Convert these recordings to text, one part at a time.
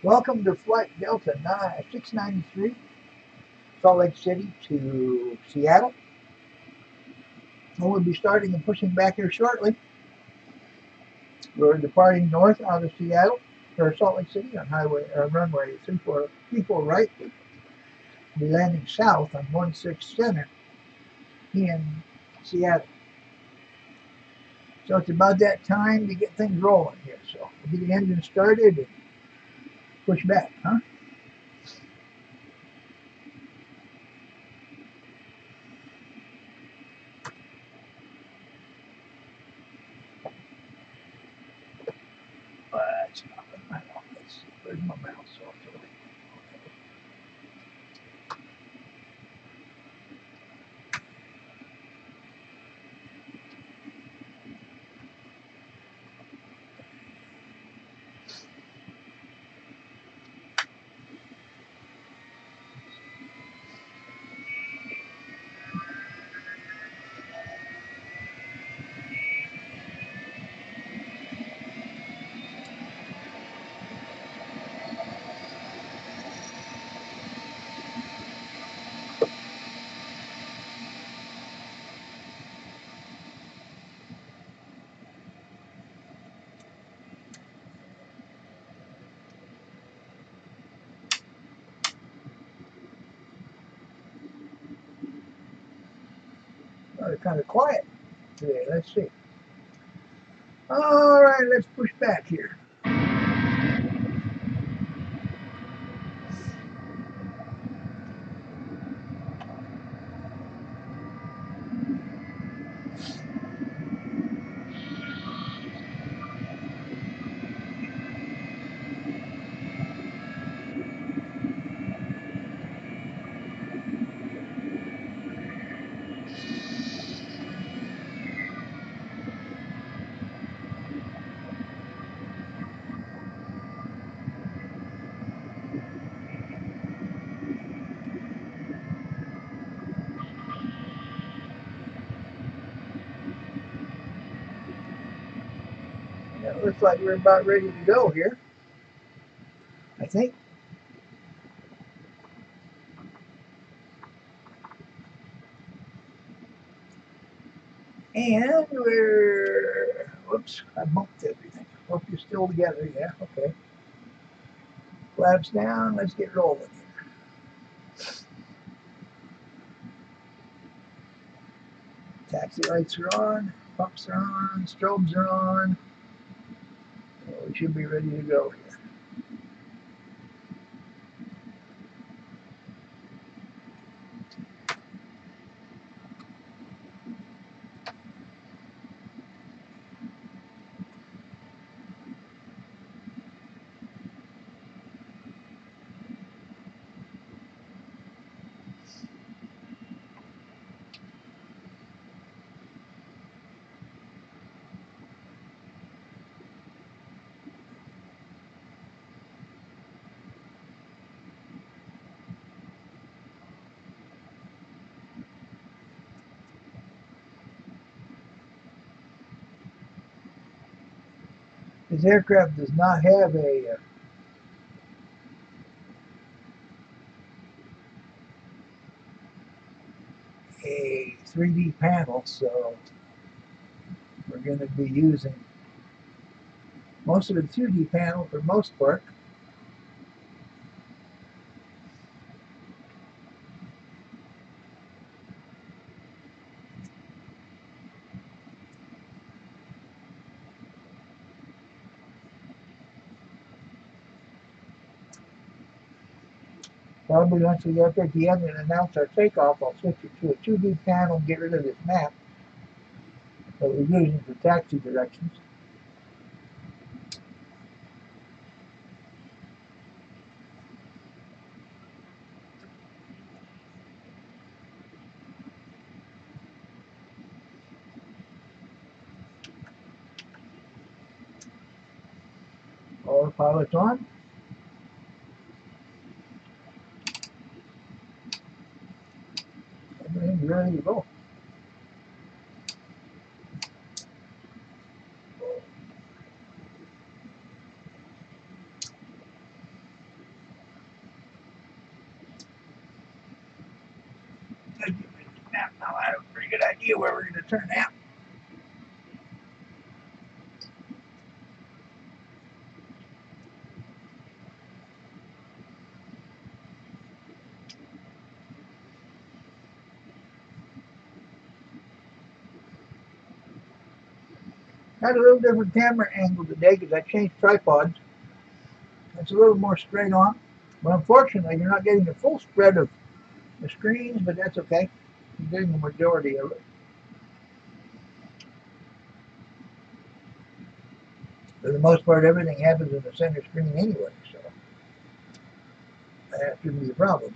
Welcome to Flight Delta 693, Salt Lake City to Seattle. We'll be starting and pushing back here shortly. We're departing north out of Seattle, or Salt Lake City on runway 34 right. We'll be landing south on 16 Center in Seattle. So it's about that time to get things rolling here. So we'll get the engine started and push back, huh? That's not what my mouse is. Where's my mouse? They're kind of quiet today. Let's see. All right, let's push back here. It looks like we're about ready to go here, I think. And whoops, I bumped everything. Hope you're still together. Yeah, okay. Flaps down, let's get rolling here. Taxi lights are on, pumps are on, strobes are on. Well, we should be ready to go here. This aircraft does not have a 3D panel, so we're going to be using most of the 2D panel for most part. Probably once we get there at the end and announce our takeoff, I'll switch it to a 2D panel and get rid of this map that we're using for taxi directions. Autopilot's on. Everything's ready to go. good idea where we're going to turn out. Had a little different camera angle today because I changed tripods. It's a little more straight on. But unfortunately, you're not getting the full spread of the screens, but that's okay. You're getting the majority of it. For the most part, everything happens in the center screen anyway, so that shouldn't be a problem.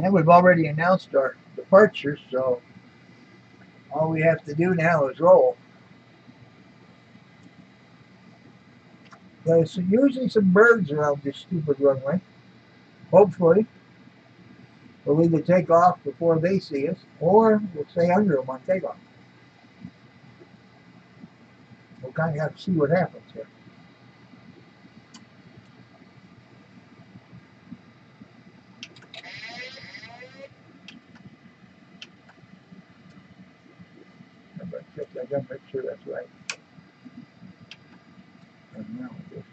And we've already announced our departure, so all we have to do now is roll. There's usually some birds around this stupid runway. Hopefully, we'll either take off before they see us, or we'll stay under them on takeoff. We'll kind of have to see what happens here. I gotta make sure that's right. And now this.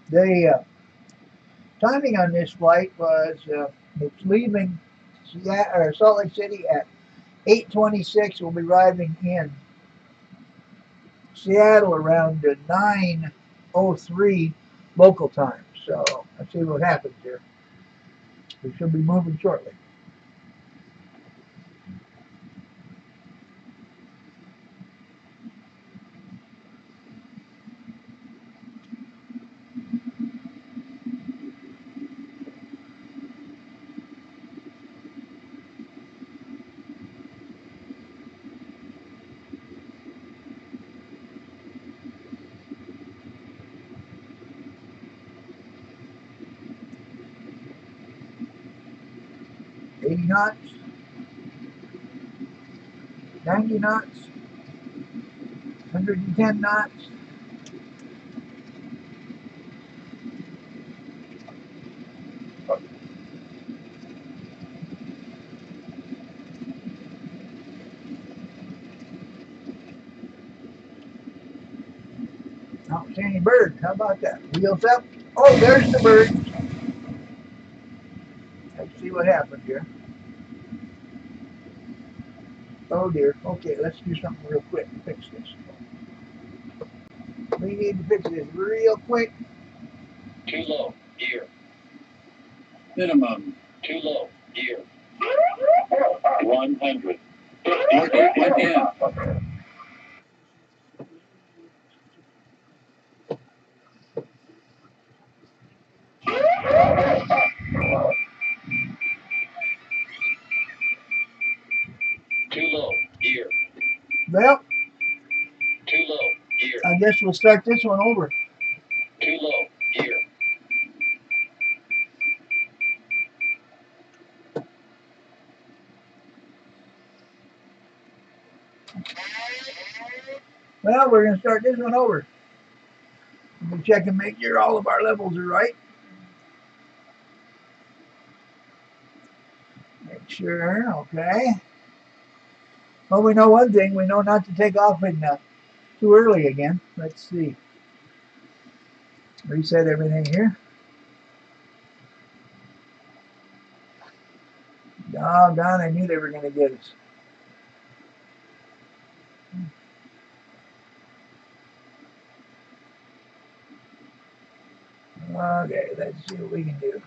The timing on this flight was it's leaving Salt Lake City at 8:26. We'll be arriving in Seattle around 9:03 local time. So let's see what happens here. We should be moving shortly. Knots, 90 knots, 110 knots. I don't see any birds. How about that? Wheels up. Oh, there's the bird. Let's see what happens here. Oh dear. Okay, let's do something real quick to fix this. We need to fix this real quick. Too low, gear. Minimum. Too low, gear. 100. Again. Too low, gear. Well, too low, gear. I guess we'll start this one over. Too low, gear. Well, we're going to start this one over. We'll check and make sure all of our levels are right. Make sure, okay. Well, we know one thing. We know not to take off in too early again. Let's see. Reset everything here. Doggone, I knew they were going to get us. Okay, let's see what we can do.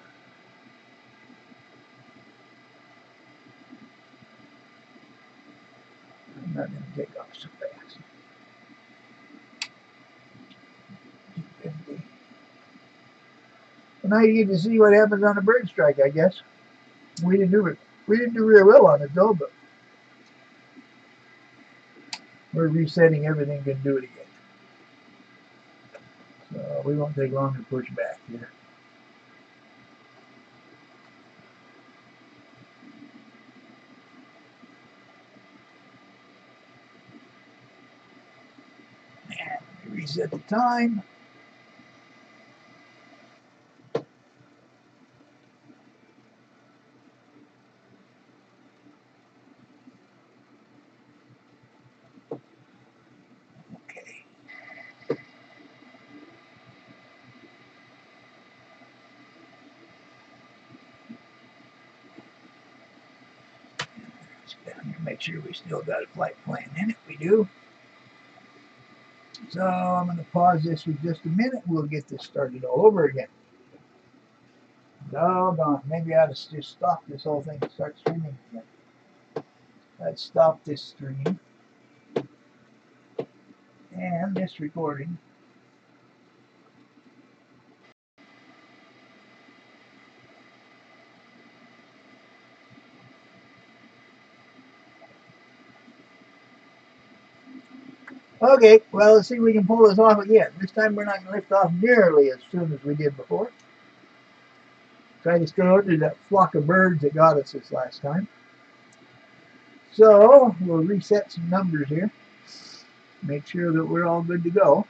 I'm not going to take off so fast. 250. Well, now you get to see what happens on a bird strike, I guess. We didn't do it. We didn't do real well on it though, but we're resetting everything and do it again. So we won't take long to push back here. And reset the time. Okay. Let's down here, make sure we still got a flight plan in it. We do. So I'm going to pause this for just a minute. We'll get this started all over again. Doggone. Maybe I ought to just stop this whole thing and start streaming again. Let's stop this stream and this recording. Okay, well, let's see if we can pull this off again. This time we're not going to lift off nearly as soon as we did before. Try to stay under that flock of birds that got us this last time. So we'll reset some numbers here. Make sure that we're all good to go.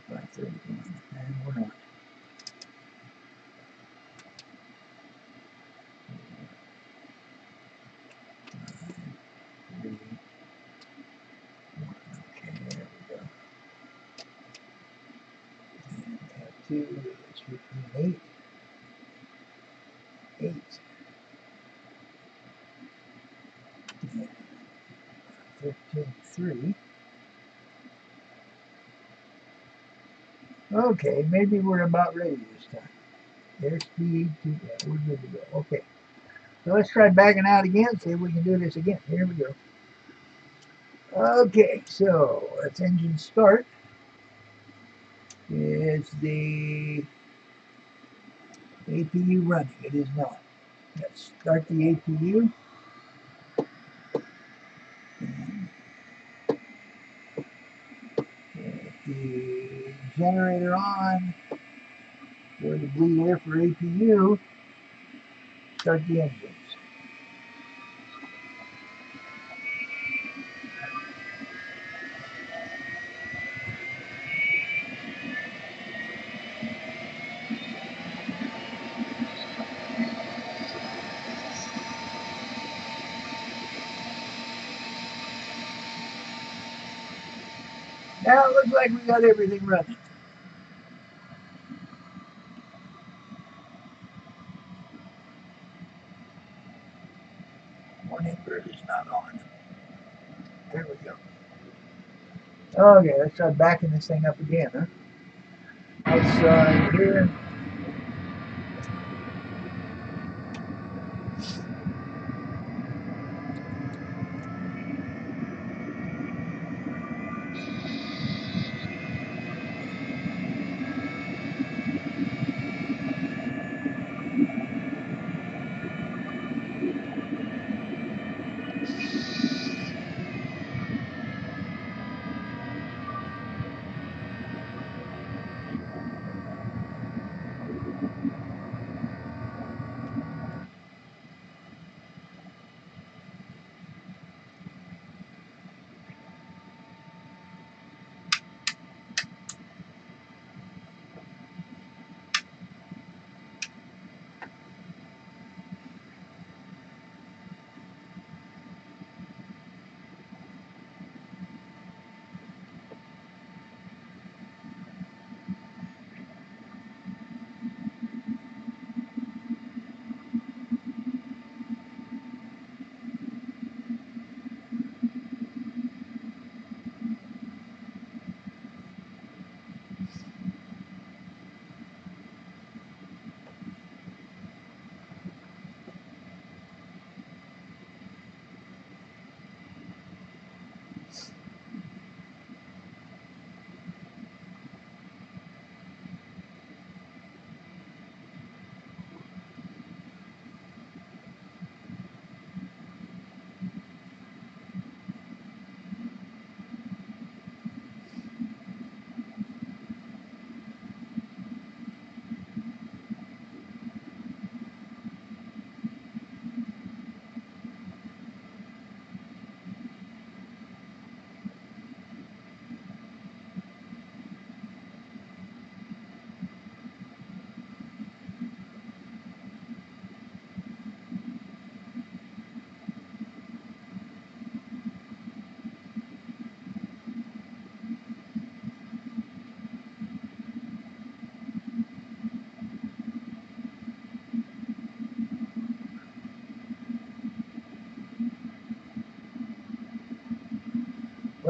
4531, and we're not. Okay, there we go. And have 2, that's 15, 8, 8, and 15, 3. Okay, maybe we're about ready this time. Airspeed, yeah, we're good to go. Okay, so let's try backing out again, see if we can do this again. Here we go. Okay, so let's engine start. Is the APU running? It is not. Let's start the APU. And get the generator on. Go to bleed air for APU. Start the engines. Now it looks like we got everything running. One inverter's not on. There we go. Okay, let's try backing this thing up again, huh? Outside here.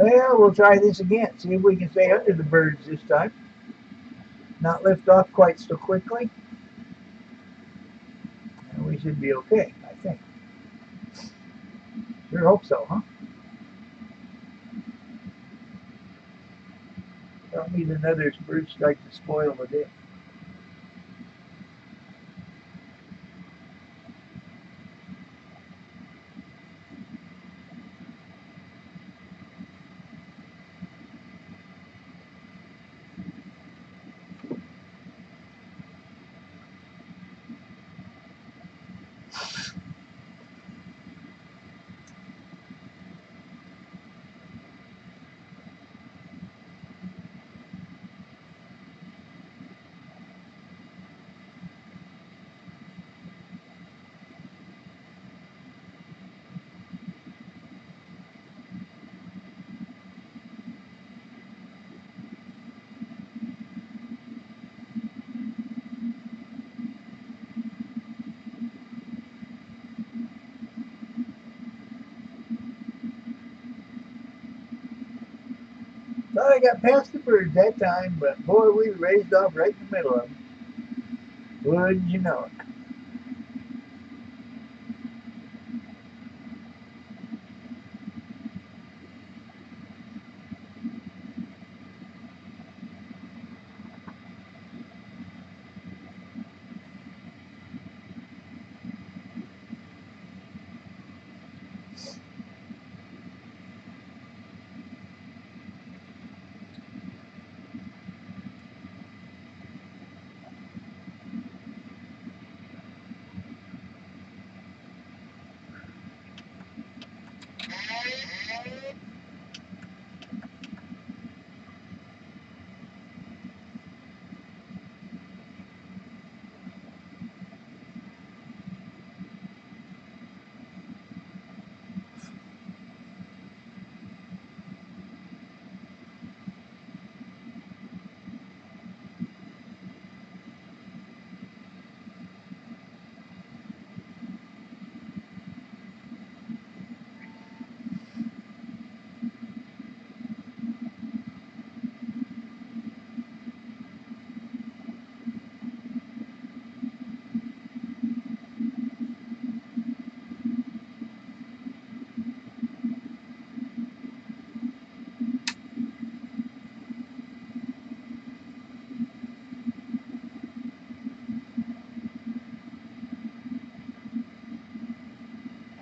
Well, we'll try this again. See if we can stay under the birds this time. Not lift off quite so quickly. And we should be okay, I think. Sure hope so, huh? Don't need another bird strike to spoil the day. Thought I got past the birds that time, but boy, we raised off right in the middle of them. Wouldn't you know it?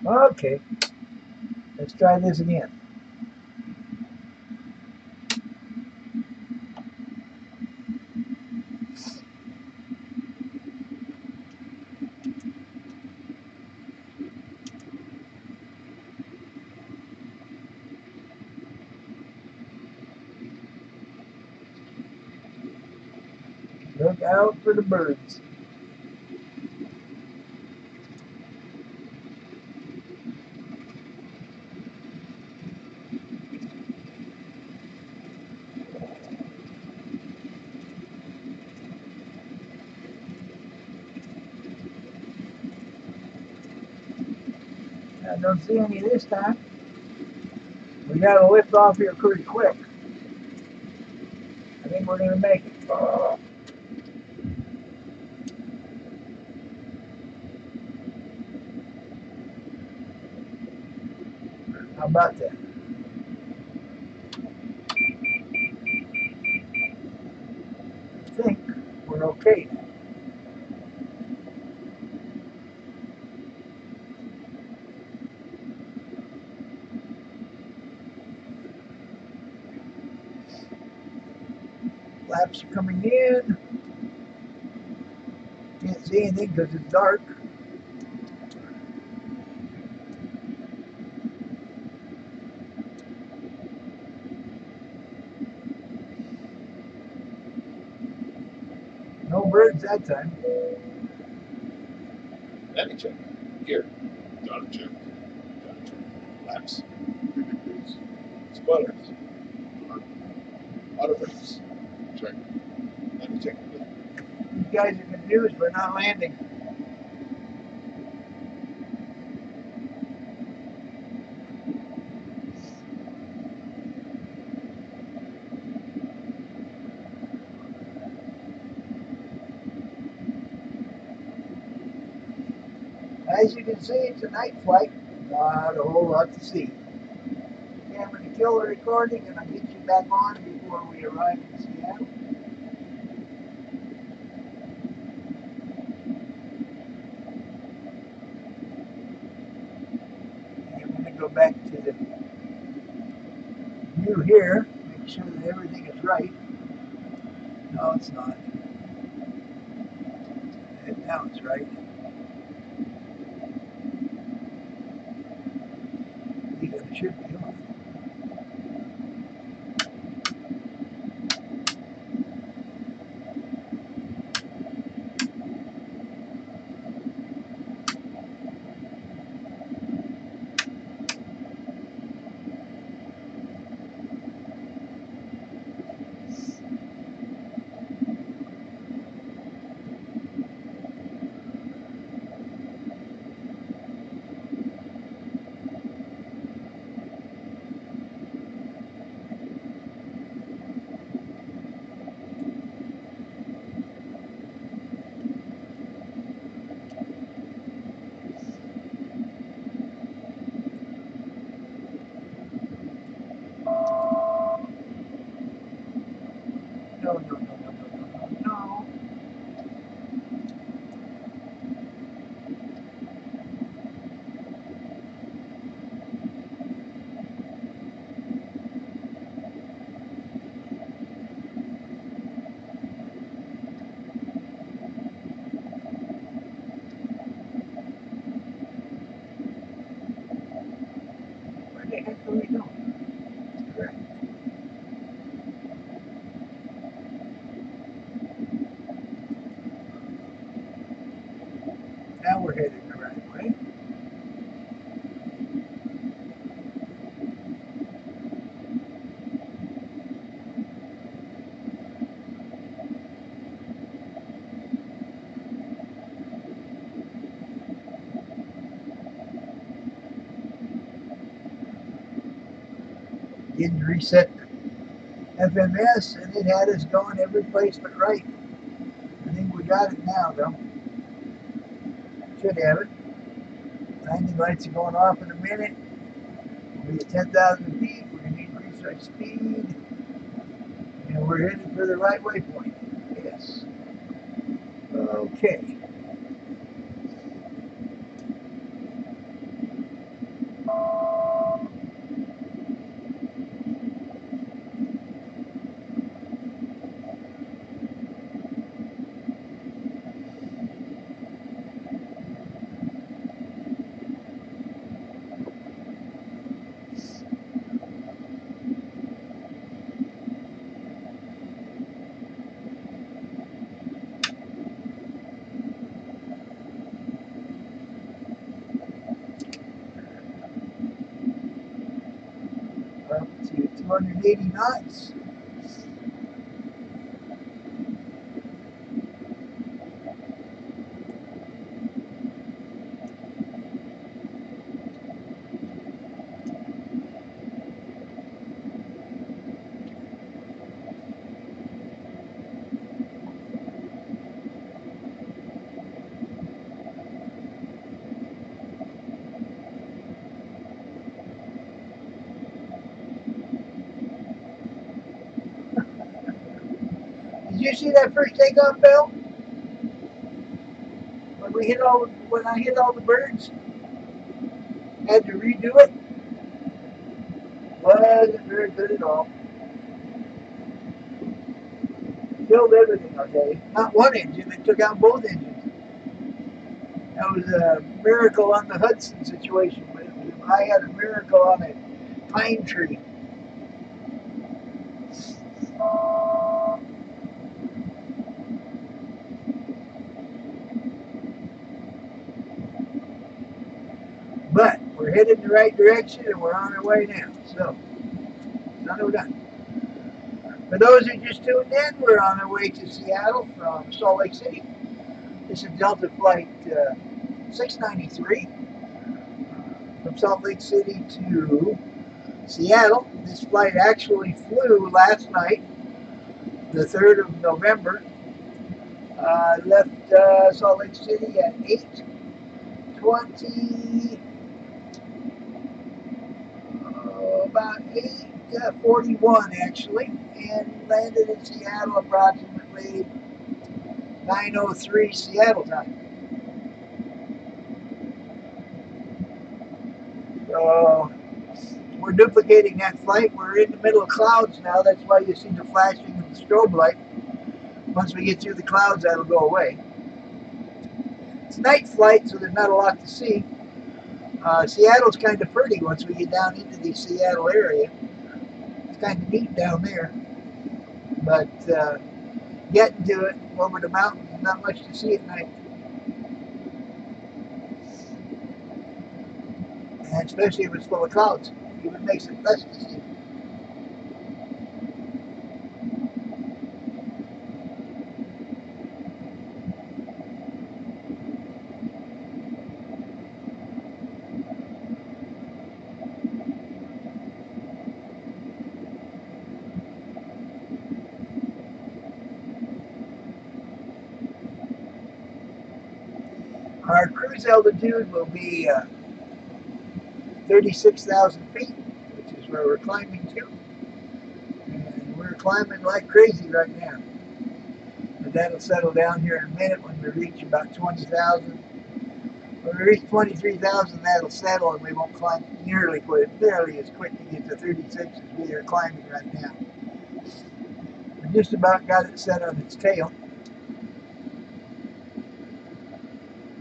Okay, let's try this again. Look out for the birds. I don't see any this time. We gotta lift off here pretty quick. I think we're gonna make it. How about that? I think we're okay. Flaps are coming in. Can't see anything because it's dark. No birds that time. Let me check. Here. Got it check. Got it check. Laps. Spoilers. Auto brakes. Check. Let me check. You guys are confused. We're not landing. As you can see, it's a night flight. Not a whole lot to see. Okay, I'm going to kill the recording and I'll get you back on before we arrive in Seattle. And I'm going to go back to the view here, make sure that everything is right. No, it's not. And now it's right. It should be on. No, no, no, no, no, no, no. Where the heck are we going? Correct. Now we're headed the right way. Didn't reset FMS and it had us going every place but right. I think we got it now though. Should have it. Landing lights are going off in a minute. We'll be at 10,000 feet. We're going to increase our speed. And we're headed for the right waypoint. Yes. Okay. Up to 280 knots. Did you see that first takeoff bell? When I hit all the birds? Had to redo it. Wasn't very good at all. Killed everything, I'll tell you. Not one engine, it took out both engines. That was a miracle on the Hudson situation. I had a miracle on a pine tree. But we're headed in the right direction and we're on our way now. So, now we're done. For those who just tuned in, we're on our way to Seattle from Salt Lake City. This is Delta Flight 693 from Salt Lake City to Seattle. This flight actually flew last night, the 3rd of November. Left Salt Lake City at 8:20 20, about 8:41 actually, and landed in Seattle approximately 9:03 Seattle time. So we're duplicating that flight. We're in the middle of clouds now. That's why you see the flashing of the strobe light. Once we get through the clouds, that'll go away. It's night flight, so there's not a lot to see. Seattle's kind of pretty once we get down into the Seattle area. It's kind of neat down there. But getting to it over the mountains, not much to see at night. And especially if it's full of clouds. It even makes it less to see. Our cruise altitude will be 36,000 feet, which is where we're climbing to. And we're climbing like crazy right now. But that'll settle down here in a minute when we reach about 20,000. When we reach 23,000, that'll settle and we won't climb nearly as quick to get to 36 as we are climbing right now. We just about got it set on its tail.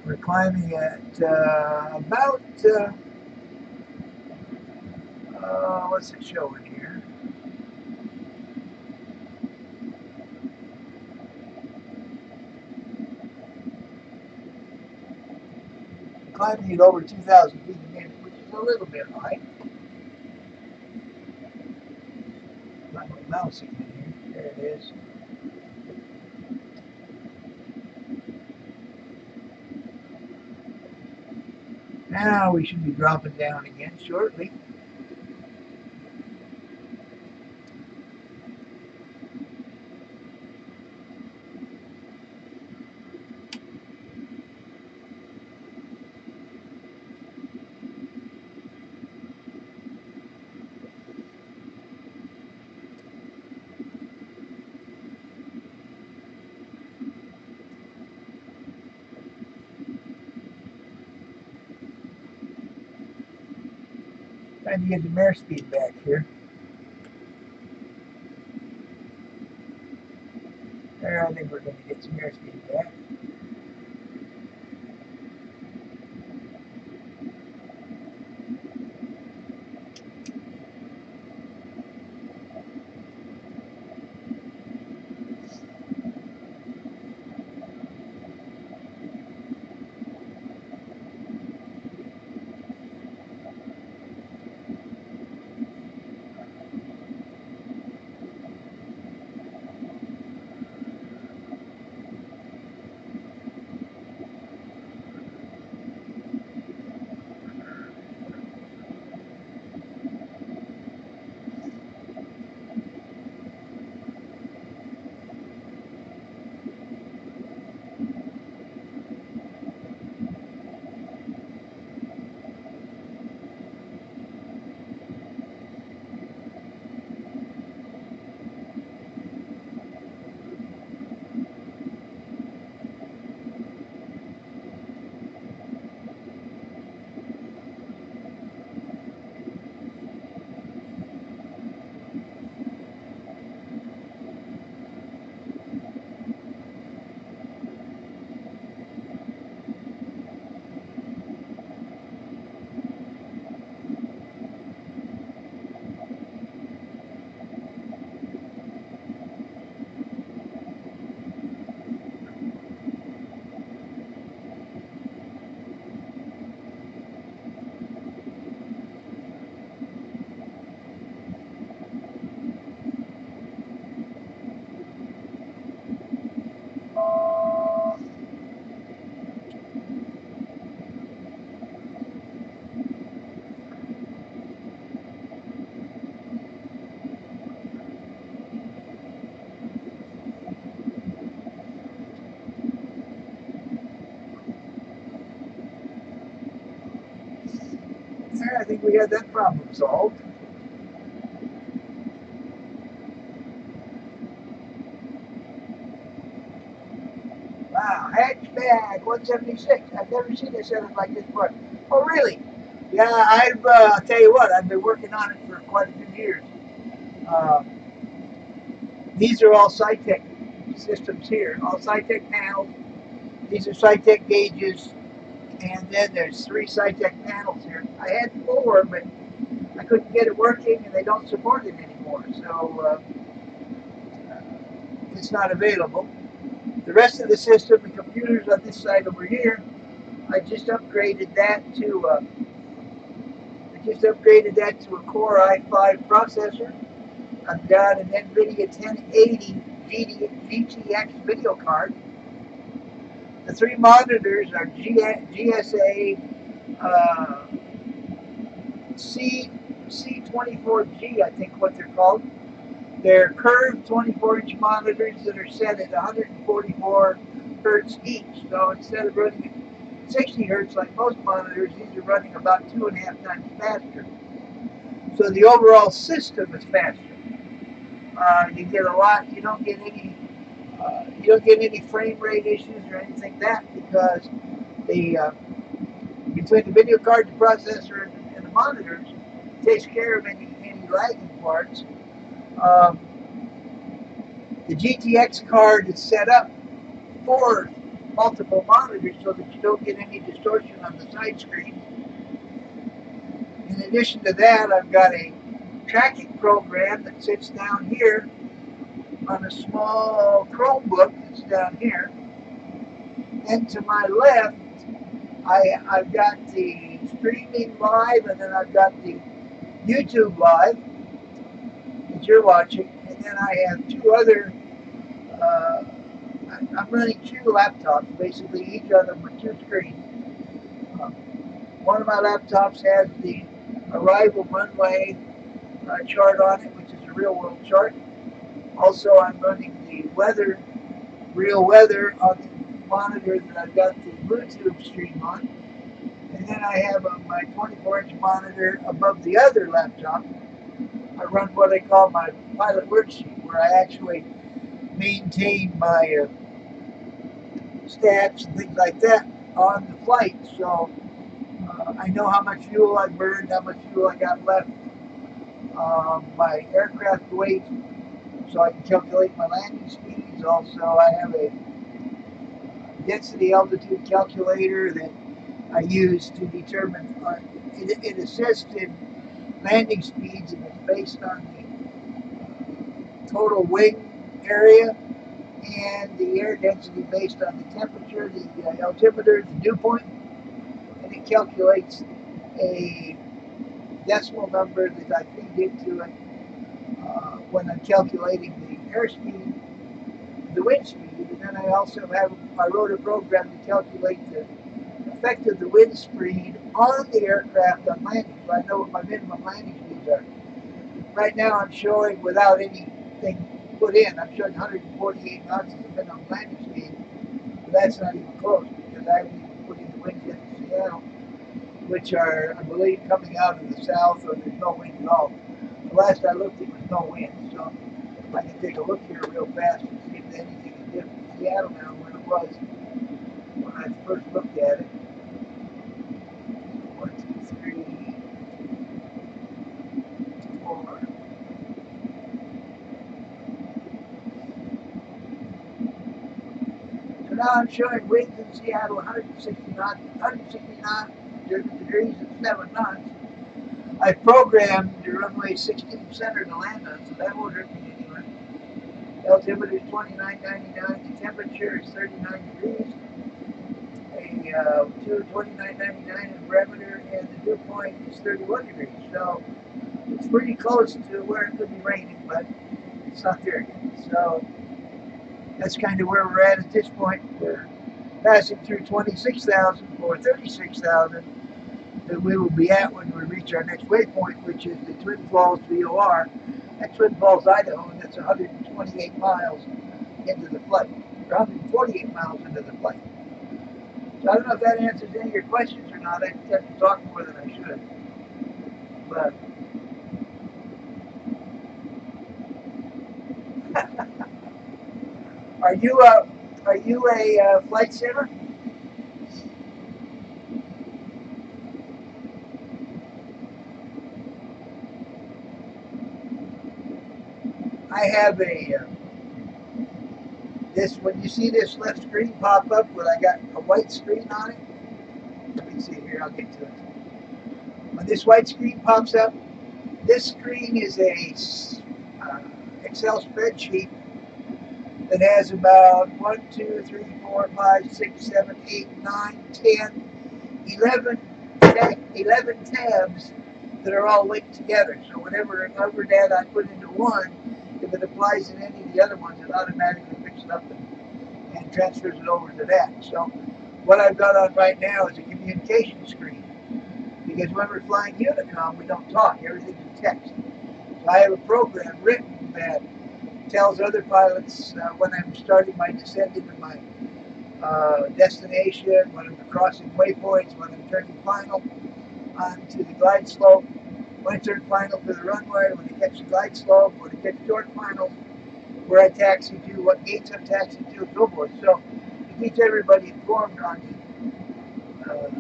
We're climbing at about, what's it showing here? Climbing at over 2,000 feet a minute, which is a little bit high. Got my mouse in here. There it is. Now we should be dropping down again shortly. Trying to get the mare speed back here. There, I think we're going to get some mare speed back. I think we had that problem solved. Wow, hatchback 176. I've never seen a setup like this before. Oh, really? Yeah, I'll tell you what, I've been working on it for quite a few years. Uh, these are all Cytec systems here, all Cytec panels. These are Cytec gauges, and then there's 3 Cytec panels here. I had 4, but I couldn't get it working, and they don't support it anymore, so it's not available. The rest of the system, the computers on this side over here, I just upgraded that to a Core i5 processor. I've got an NVIDIA 1080 GTX video card. The 3 monitors are GSA C24G, I think what they're called. They're curved 24-inch monitors that are set at 144 hertz each. So instead of running at 60 hertz like most monitors, these are running about 2.5 times faster. So the overall system is faster. You get a lot. You don't get any frame rate issues or anything like that because between the video card, the processor, and the monitors, it takes care of any lagging parts. The GTX card is set up for multiple monitors so that you don't get any distortion on the side screen. In addition to that, I've got a tracking program that sits down here on a small Chromebook that's down here. And to my left, I've got the streaming live, and then I've got the YouTube live that you're watching. And then I have 2 other, I'm running 2 laptops, basically each of them with 2 screens. One of my laptops has the arrival runway chart on it, which is a real world chart. Also, I'm running the real weather on the monitor that I've got the Bluetooth stream on. And then I have my 24-inch monitor above the other laptop. I run what I call my pilot worksheet, where I actually maintain my stats and things like that on the flight. So I know how much fuel I burned, how much fuel I got left, my aircraft weight, so I can calculate my landing speeds. Also, I have a density altitude calculator that I use to determine, it assists in landing speeds, and it's based on the total wing area and the air density based on the temperature, the altimeter, the dew point, and it calculates a decimal number that I feed into it when I'm calculating the airspeed, the wind speed. And then I wrote a program to calculate the effect of the wind speed on the aircraft on landing, so I know what my minimum landing speeds are. Right now I'm showing, without anything put in, I'm showing 148 knots as the minimum landing speed, but that's not even close because I haven't even put in the winds yet in Seattle, which are, I believe, coming out of the south, or there's no wind at all. The last I looked, it was no wind, so I can take a look here real fast and see if there's anything different in Seattle now where it was when I first looked at it. 1, 2, 3, 4. So now I'm showing winds in Seattle 169 degrees and 7 knots. I programmed the runway 16 center to land on, so that won't hurt me anywhere. The altimeter is 29.99, the temperature is 39 degrees, a 29.99 in barometer, and the dew point is 31 degrees. So it's pretty close to where it could be raining, but it's not there yet. So that's kind of where we're at this point. We're passing through 26,000 or 36,000 that we will be at when we reach our next waypoint, which is the Twin Falls VOR at Twin Falls, Idaho, and that's 128 miles into the flight, or 148 miles into the flight. So I don't know if that answers any of your questions or not. I have to talk more than I should. Are you a flight simmer? I have this, when you see this left screen pop up when I got a white screen on it, let me see here, I'll get to it. When this white screen pops up, this screen is a Excel spreadsheet that has about 1, 2, 3, 4, 5, 6, 7, 8, 9, 10, 11 tabs that are all linked together. So whatever data I put into one, if it applies in any of the other ones, it automatically picks it up and transfers it over to that. So what I've got on right now is a communication screen, because when we're flying Unicom, we don't talk, everything's in text. So I have a program written that tells other pilots when I'm starting my descent into my destination, when I'm crossing waypoints, when I'm turning final onto the glide slope, when I turn final to the runway, when I catch the glide slope, when I catch short finals, where I taxi to, what gates I'm taxiing to, and so forth. So it keeps everybody informed on the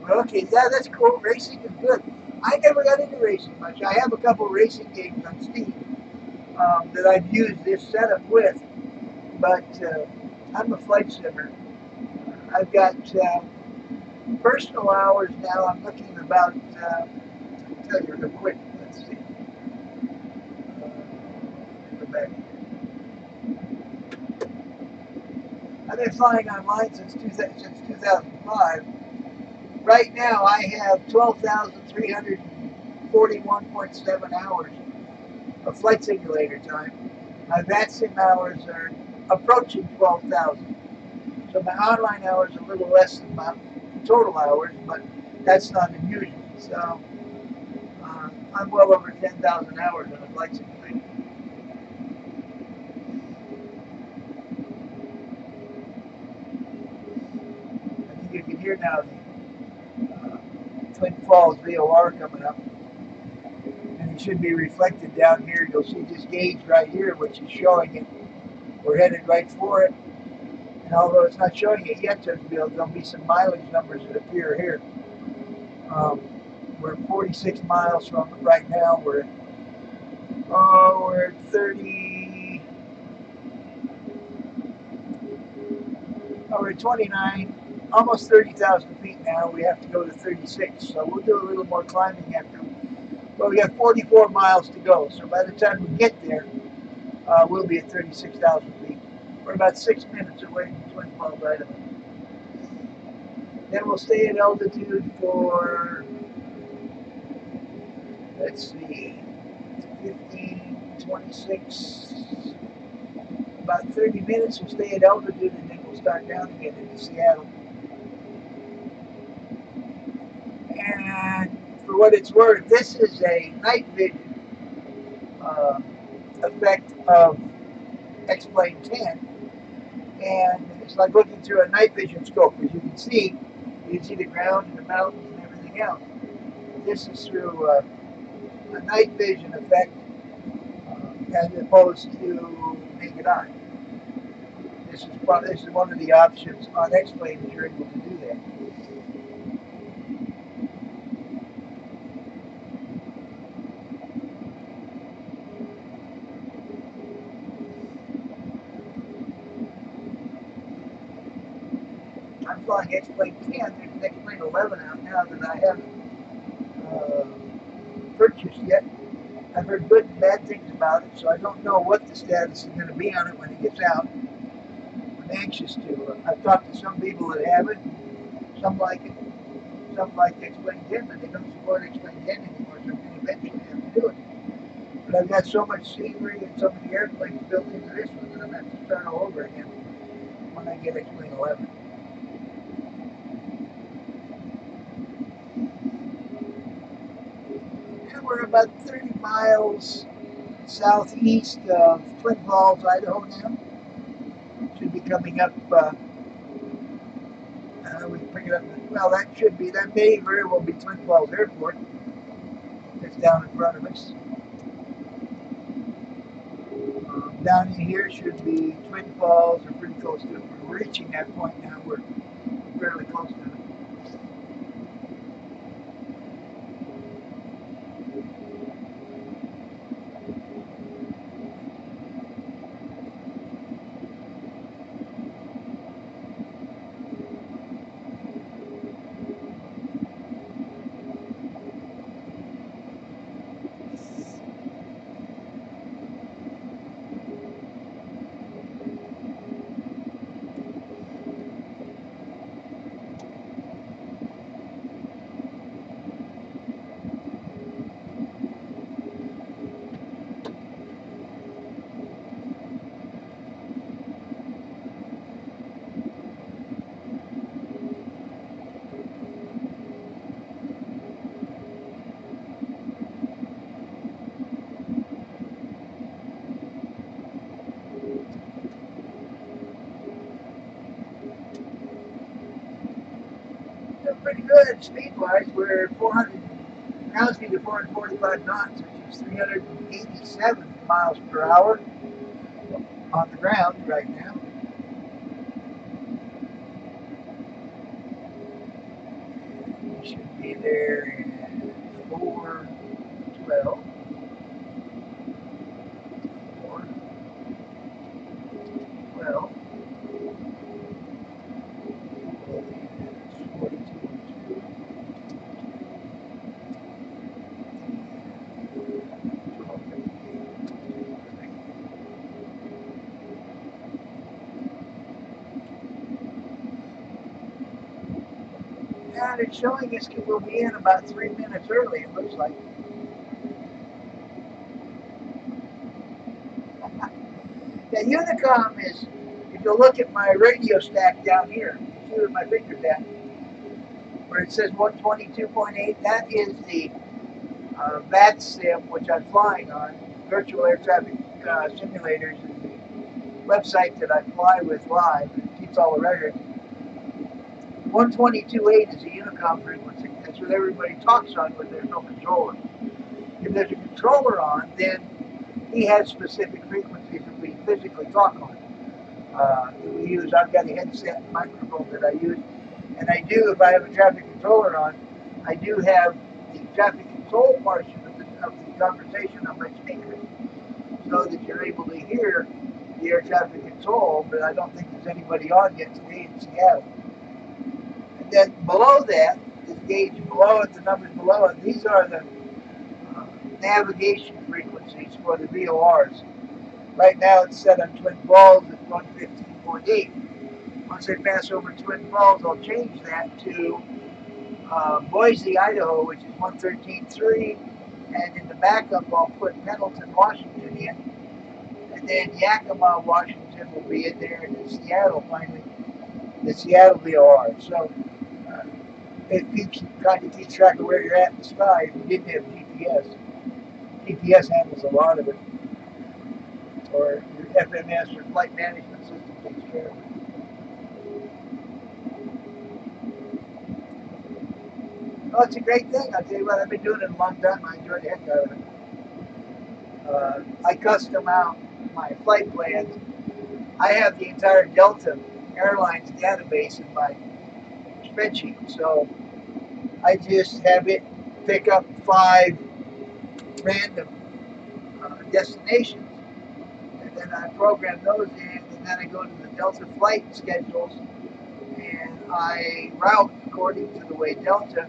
okay, yeah, that's cool. Racing is good. I never got into racing much. I have a couple racing games on Steam that I've used this setup with, but I'm a flight simmer. I've got personal hours now. I'm looking about, I'll tell you real quick. Let's see. Go back. I've been flying online since 2005. Right now, I have 12,341.7 hours of flight simulator time. My VATSIM hours are approaching 12,000. So my online hours are a little less than my total hours, but that's not unusual. So I'm well over 10,000 hours on a flight simulator. I think you can hear now the Twin Falls VOR coming up. And it should be reflected down here. You'll see this gauge right here, which is showing it. We're headed right for it. And although it's not showing it yet, there'll be some mileage numbers that appear here. We're 46 miles from it right now. We're at 30. We're at 29, almost 30,000 feet now. We have to go to 36. So we'll do a little more climbing after. Well, we got 44 miles to go. So by the time we get there, we'll be at 36,000 feet. We're about 6 minutes away from Twin Falls, Idaho. Then we'll stay at altitude for, let's see, 15, 26, about 30 minutes. We'll stay at altitude and then we'll start down again into Seattle. And for what it's worth, this is a night vision effect of X-Plane 10. And it's like looking through a night vision scope. As you can see the ground and the mountains and everything else. This is through a night vision effect as opposed to naked eye. This is one of the options on X-Plane that you're able to do that. I'm flying X-Plane 10. There's an X-Plane 11 out now that I haven't purchased yet. I've heard good and bad things about it, so I don't know what the status is going to be on it when it gets out. I'm anxious to. I've talked to some people that have it. Some like it. Some like X-Plane 10, but they don't support X-Plane 10 anymore, so I'm going to eventually have to do it. But I've got so much scenery and so many airplanes built into this one that I'm going to have to start all over again when I get X-Plane 11. And we're about 30 miles southeast of Twin Falls, Idaho now. Should be coming up, we bring it up, Well, that should be, that may very well be Twin Falls Airport. It's down in front of us. Down in here should be Twin Falls, or pretty close to it. We're reaching that point now. We're fairly close to it. Pretty good speed-wise. We're 400, ground speed of 445 knots, which is 387 miles per hour on the ground right now. We should be there in 412. 412. 42. And it's showing us we'll be in about 3 minutes early, it looks like. The Unicom is, if you look at my radio stack down here, see where my finger's at, where it says 122.8, that is the VAT sim, which I'm flying on. Virtual air traffic simulators is the website that I fly with live. It keeps all the records. 122.8 is the Unicom frequency. That's what everybody talks on when there's no controller. If there's a controller on, then he has specific frequencies that we physically talk on. We use, I've got a headset and microphone that I use, and I do, if I have a traffic controller on, I do have the traffic control portion of the conversation on my speakers, so that you're able to hear the air traffic control, but I don't think there's anybody on yet today in Seattle. And then below that, this gauge below it, the numbers below it, these are the navigation frequencies for the VORs. Right now it's set on Twin Falls at 115.8. Once I pass over Twin Falls, I'll change that to Boise, Idaho, which is 113.3. And in the backup, I'll put Pendleton, Washington in. And then Yakima, Washington will be in there, and then Seattle finally, the Seattle VOR. So it kind of keeps track of where you're at in the sky if you didn't have GPS. GPS handles a lot of it. Or your FMS or flight management system takes care of it. Oh, it's a great thing. I'll tell you what, I've been doing it a long time. I enjoy the heck out of it. I custom out my flight plans. I have the entire Delta Airlines database in my spreadsheet. So I just have it pick up 5 random destinations. And then I program those in, and then I go to the Delta flight schedules, and I route according to the way Delta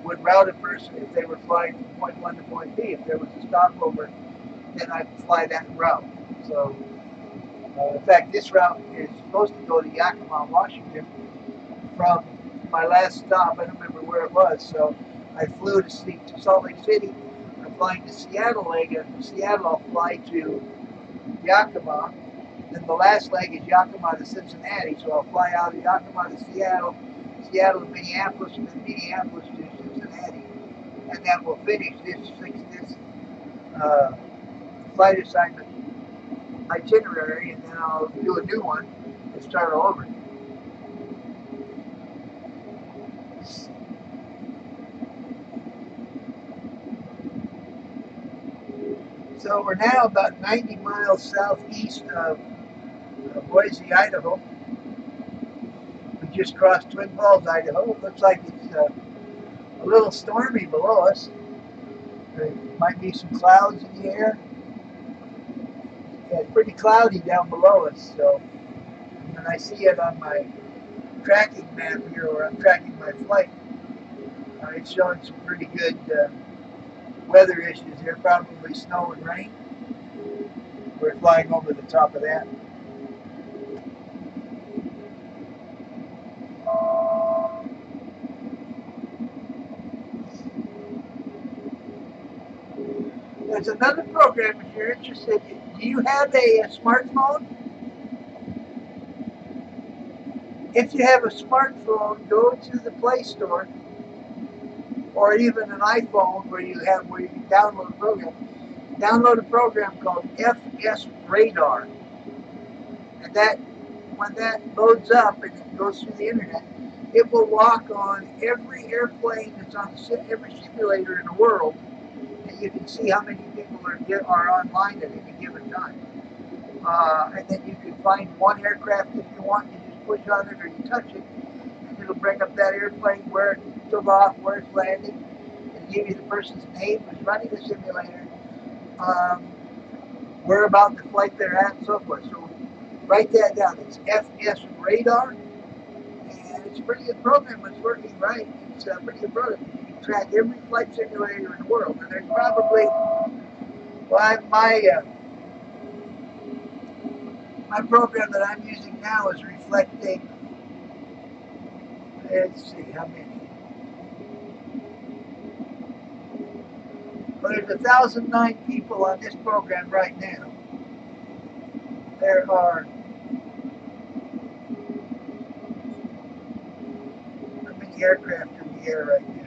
would route a person if they were flying from point 1 to point B. If there was a stopover, then I'd fly that route. So, in fact, this route is supposed to go to Yakima, Washington. From my last stop, I don't remember where it was, so I flew to Salt Lake City. I'm flying to Seattle leg, and from Seattle I'll fly to Yakima. Then the last leg is Yakima to Cincinnati, so I'll fly out of Yakima to Seattle, Seattle to Minneapolis, and then Minneapolis to Cincinnati. And then we'll finish this flight assignment itinerary, and then I'll do a new one and start all over. So we're now about 90 miles southeast of Boise, Idaho. We just crossed Twin Falls, Idaho. It looks like it's a little stormy below us. There might be some clouds in the air. Yeah, it's pretty cloudy down below us. So when I see it on my tracking map here, where I'm tracking my flight, it's showing some pretty good weather issues here, probably snow and rain. We're flying over the top of that. There's another program if you're interested. Do you have a smartphone? If you have a smartphone, go to the Play Store or even an iPhone where you can download a program. Download a program called FS Radar. And that when that loads up and it goes through the internet, it will lock on every airplane that's on every simulator in the world, and you can see how many people are online at any given time. And then you can find one aircraft if you want. You just push on it or you touch it, and it'll bring up that airplane, where it took off, where it's landing, and give you the person's name who's running the simulator, where about the flight they're at, and so forth. So write that down. It's FS Radar, and it's a pretty good program. It's working right. It's a pretty good program. You can track every flight simulator in the world, and there's probably, well, my program that I'm using now is reflecting, let's see how many. Well, there's 1,009 people on this program right now. There are, how many aircraft in the air right now?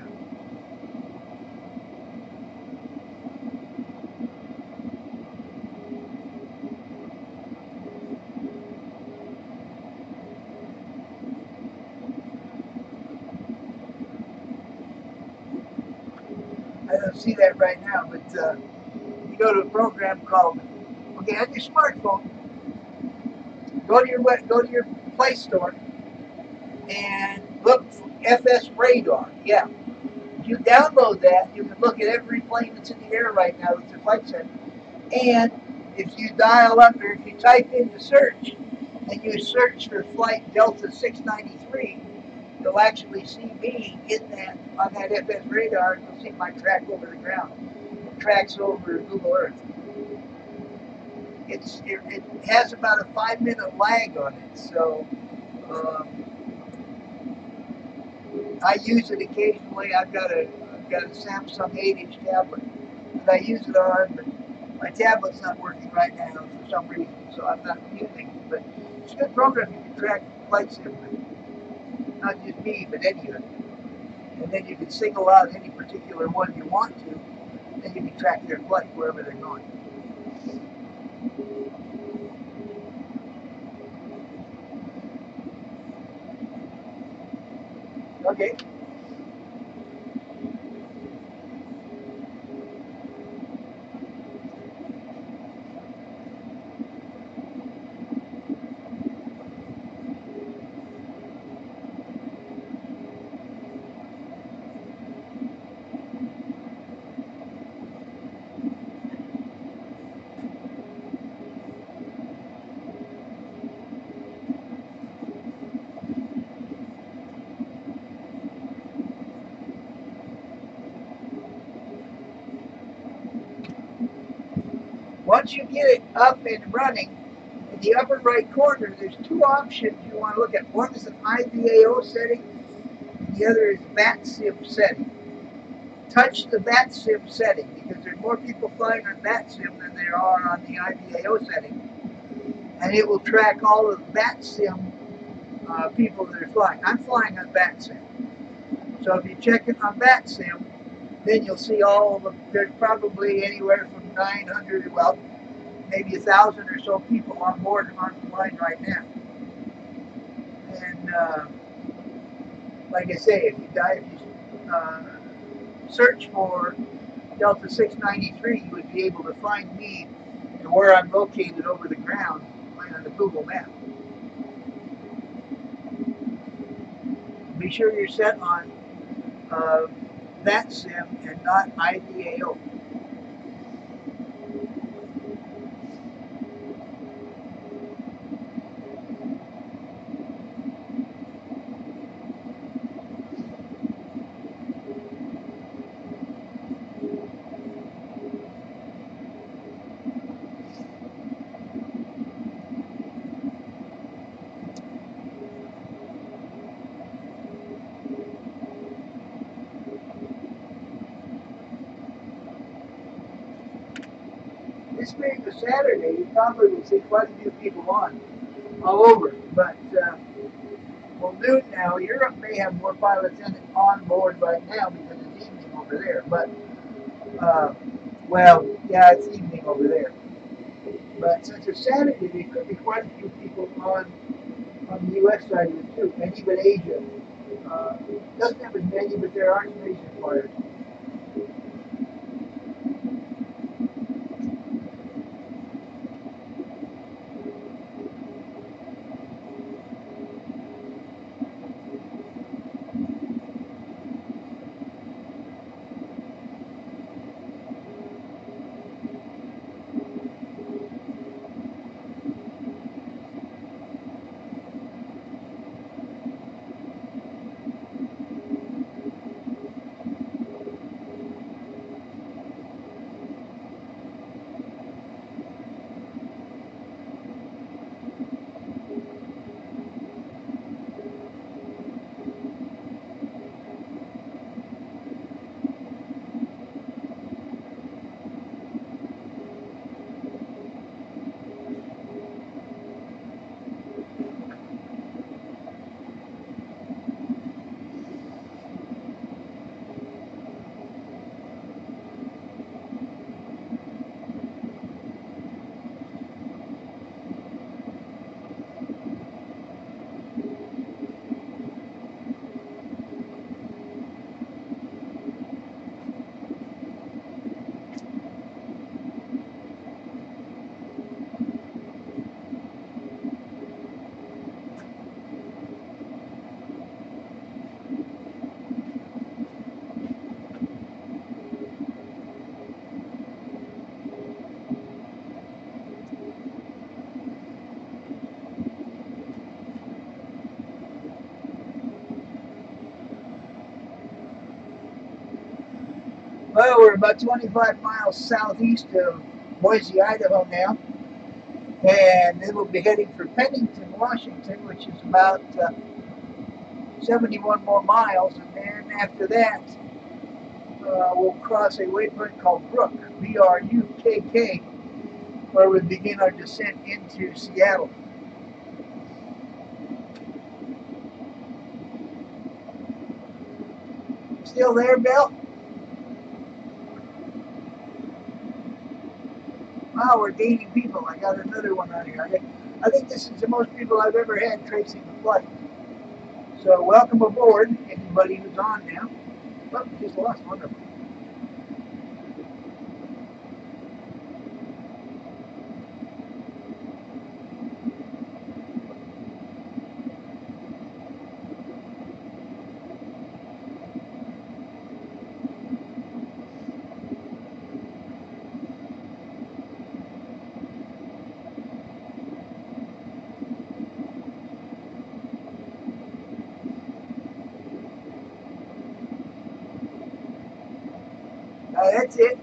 I don't see that right now, but you go to a program called, okay, on your smartphone, go to your Play Store and look for FS Radar. Yeah, if you download that, you can look at every plane that's in the air right now that's a flight sim. And if you dial up, or if you type into search and you search for flight Delta-693, you'll actually see me in that, on that FS Radar, and you'll see my track over the ground. It tracks over Google Earth. It has about a 5-minute lag on it, so I use it occasionally. I've got a Samsung 8-inch tablet that I use it on, but my tablet's not working right now for some reason, so I'm not using it. But it's a good program. You can track flight sim with. Not just me, but any of it. And then you can single out any particular one you want to, and you can track their flight wherever they're going. Okay. Once you get it up and running, in the upper right corner, there's two options you want to look at. One is an IVAO setting, and the other is VATSIM setting. Touch the VATSIM setting, because there's more people flying on VATSIM than there are on the IVAO setting. And it will track all of the VATSIM people that are flying. I'm flying on VATSIM. So if you check it on VATSIM, then you'll see all of them. There's probably anywhere from 900, well, maybe 1,000 or so people on board on the line right now. And like I say, if you search for Delta 693, you would be able to find me and where I'm located over the ground on the Google map. Be sure you're set on that sim and not IVAO. This being a Saturday, you probably will see quite a few people on all over. But well, noon now, Europe may have more pilots on board right now because it's evening over there. But well, yeah, it's evening over there. But since it's Saturday, there could be quite a few people on the U.S. side of it too, and even Asia. Doesn't have as many, but there are some Asian flyers. Well, we're about 25 miles southeast of Boise, Idaho now, and then we'll be heading for Pennington, Washington, which is about 71 more miles, and then after that, we'll cross a waypoint called Brook, B-R-U-K-K, where we begin our descent into Seattle. Still there, Bill? Wow, we're gaining people. I got another one on here. I think this is the most people I've ever had tracing the flight. So welcome aboard, anybody who's on now. Oh, just lost one of them. That's it.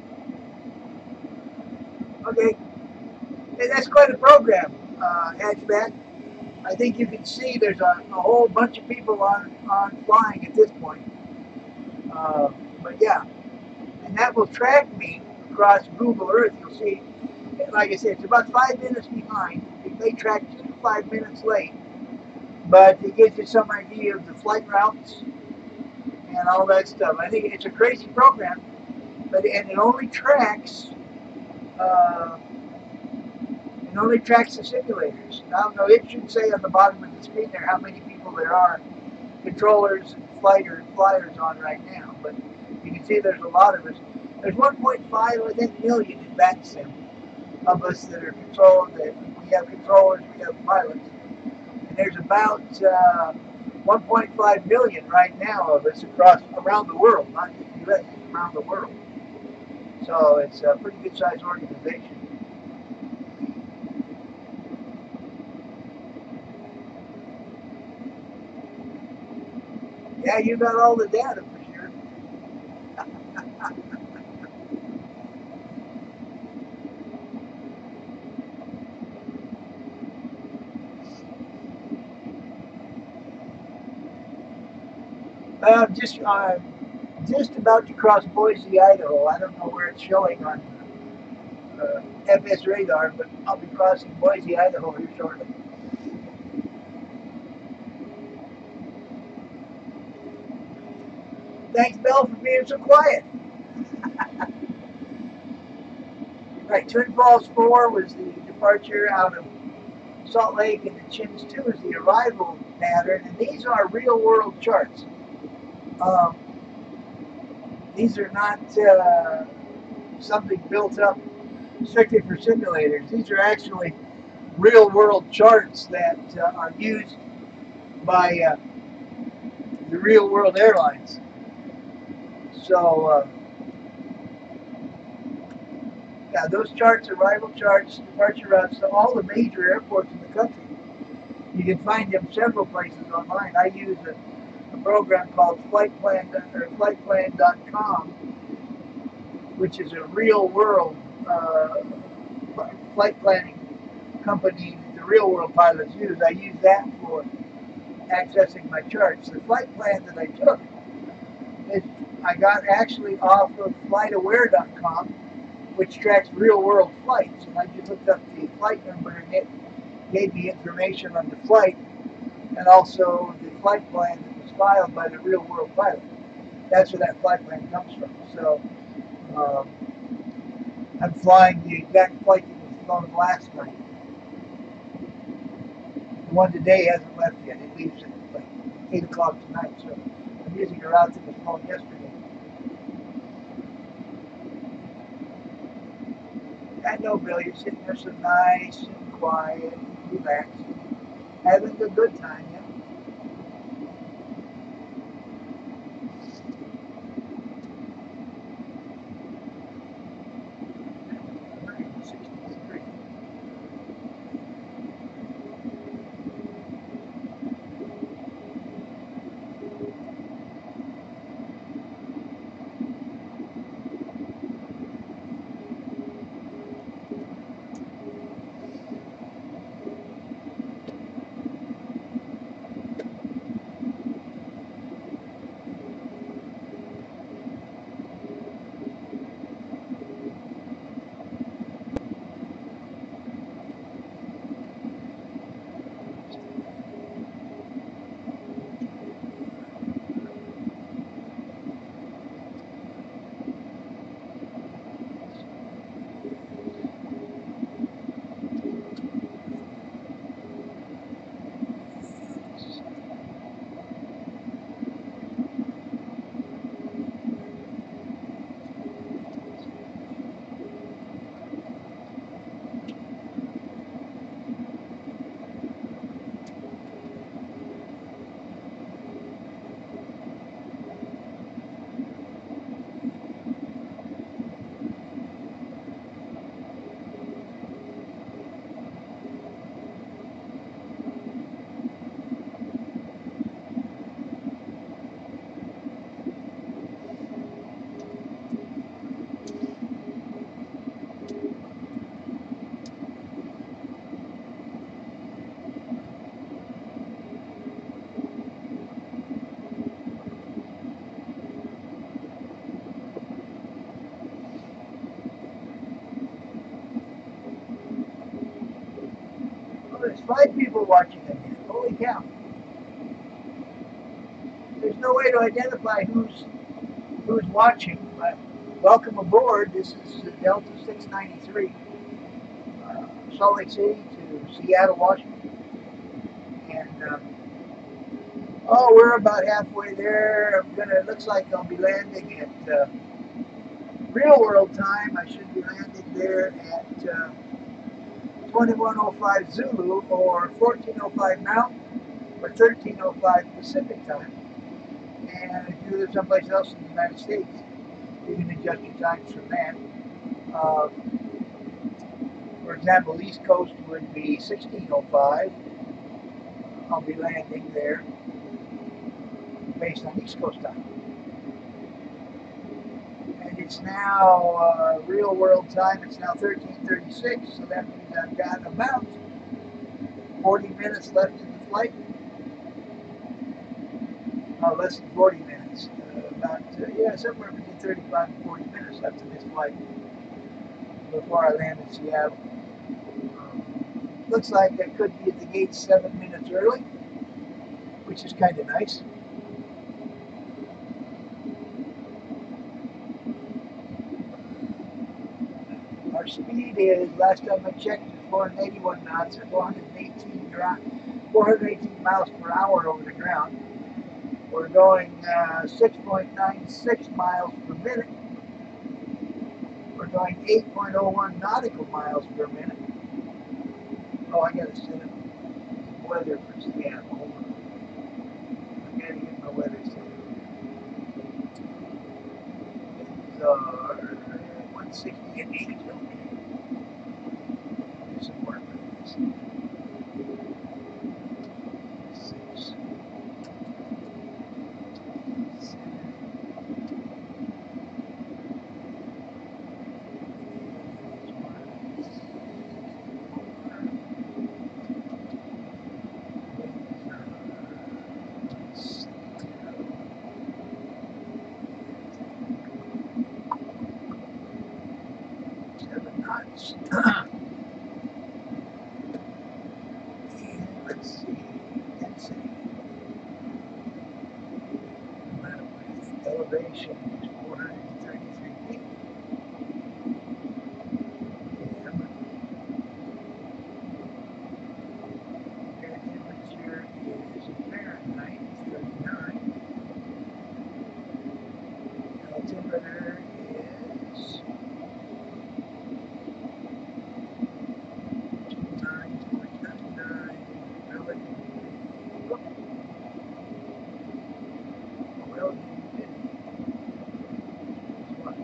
Okay. Hey, that's quite a program, Hatchback. I think you can see there's a whole bunch of people on flying at this point. But yeah, and that will track me across Google Earth. You'll see, like I said, it's about 5 minutes behind. It may track just 5 minutes late, but it gives you some idea of the flight routes and all that stuff. I think it's a crazy program, but and it only tracks the simulators. I don't know. It should say on the bottom of the screen there how many people there are, controllers and flyers on right now. But you can see there's a lot of us. There's 1.5, I think, million in VATSIM of us that are controlled, that we have controllers, we have pilots. And there's about 1.5 million right now of us around the world, not just the U.S., around the world. So it's a pretty good sized organization. Yeah, you got all the data for sure. Just about to cross Boise, Idaho. I don't know where it's showing on FS radar, but I'll be crossing Boise, Idaho here shortly. Thanks, Bill, for being so quiet. Right, Twin Falls 4 was the departure out of Salt Lake, and the Chins 2 is the arrival pattern, and these are real-world charts. These are not something built up strictly for simulators. These are actually real-world charts that are used by the real-world airlines. So, yeah, those charts, arrival charts, departure routes to all the major airports in the country. You can find them several places online. I use a program called flightplan.com, which is a real-world flight planning company that the real-world pilots use. I use that for accessing my charts. The flight plan that I took, I got actually off of flightaware.com, which tracks real-world flights. And I just looked up the flight number, and it gave me information on the flight and also the flight plan that was filed by the real-world pilot. That's where that flight plan comes from. So I'm flying the exact flight that was flown last night. The one today hasn't left yet. It leaves at like 8 o'clock tonight. So I'm using a route that was flown yesterday. I know, Bill, you're sitting there so nice and quiet and relaxed, having a good time, yeah? There's 5 people watching again. Holy cow. There's no way to identify who's watching, but welcome aboard. This is Delta 693, Salt Lake City to Seattle, Washington. And, we're about halfway there. Looks like I'll be landing at real world time, I should be landing there at 21:05 Zulu or 14:05 Mountain or 13:05 Pacific time. And if you live someplace else in the United States, you can adjust your times from that. Uh, for example, East Coast would be 16:05. I'll be landing there based on East Coast time. And it's now real world time. It's now 13:36, so that means I've got about 40 minutes left in the flight. Oh, less than 40 minutes. Somewhere between 35 and 40 minutes left in this flight before I land in Seattle. Looks like I could be at the gate 7 minutes early, which is kind of nice. Our speed is, last time I checked, 481 knots or 418 miles per hour over the ground. We're going 6.96 miles per minute. We're going 8.01 nautical miles per minute. Oh, I gotta set up weather for Seattle. Hold on. I gotta get my weather set up. These are 160 and 80. Okay. Do some work with this. 6, 7, 7 knots. And let's see. Density. Elevation is 433 feet. Air temperature is Fahrenheit 39. Altimeter is 9.99. Relative humidity is what?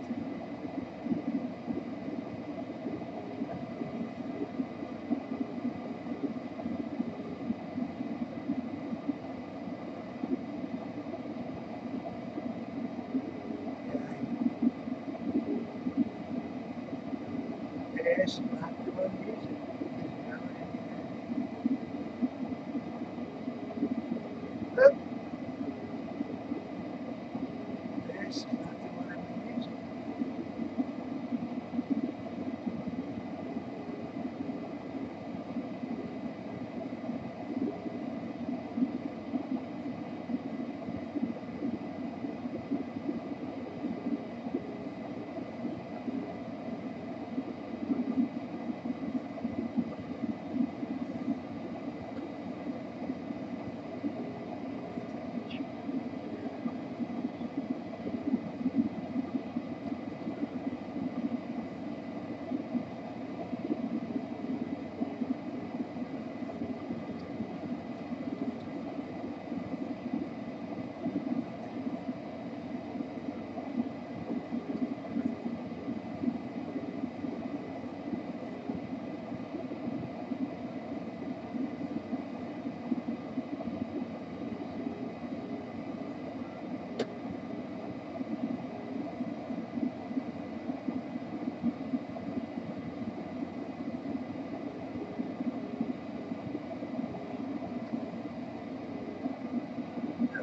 Yes, not the one music. Look, this is not the one I'm using.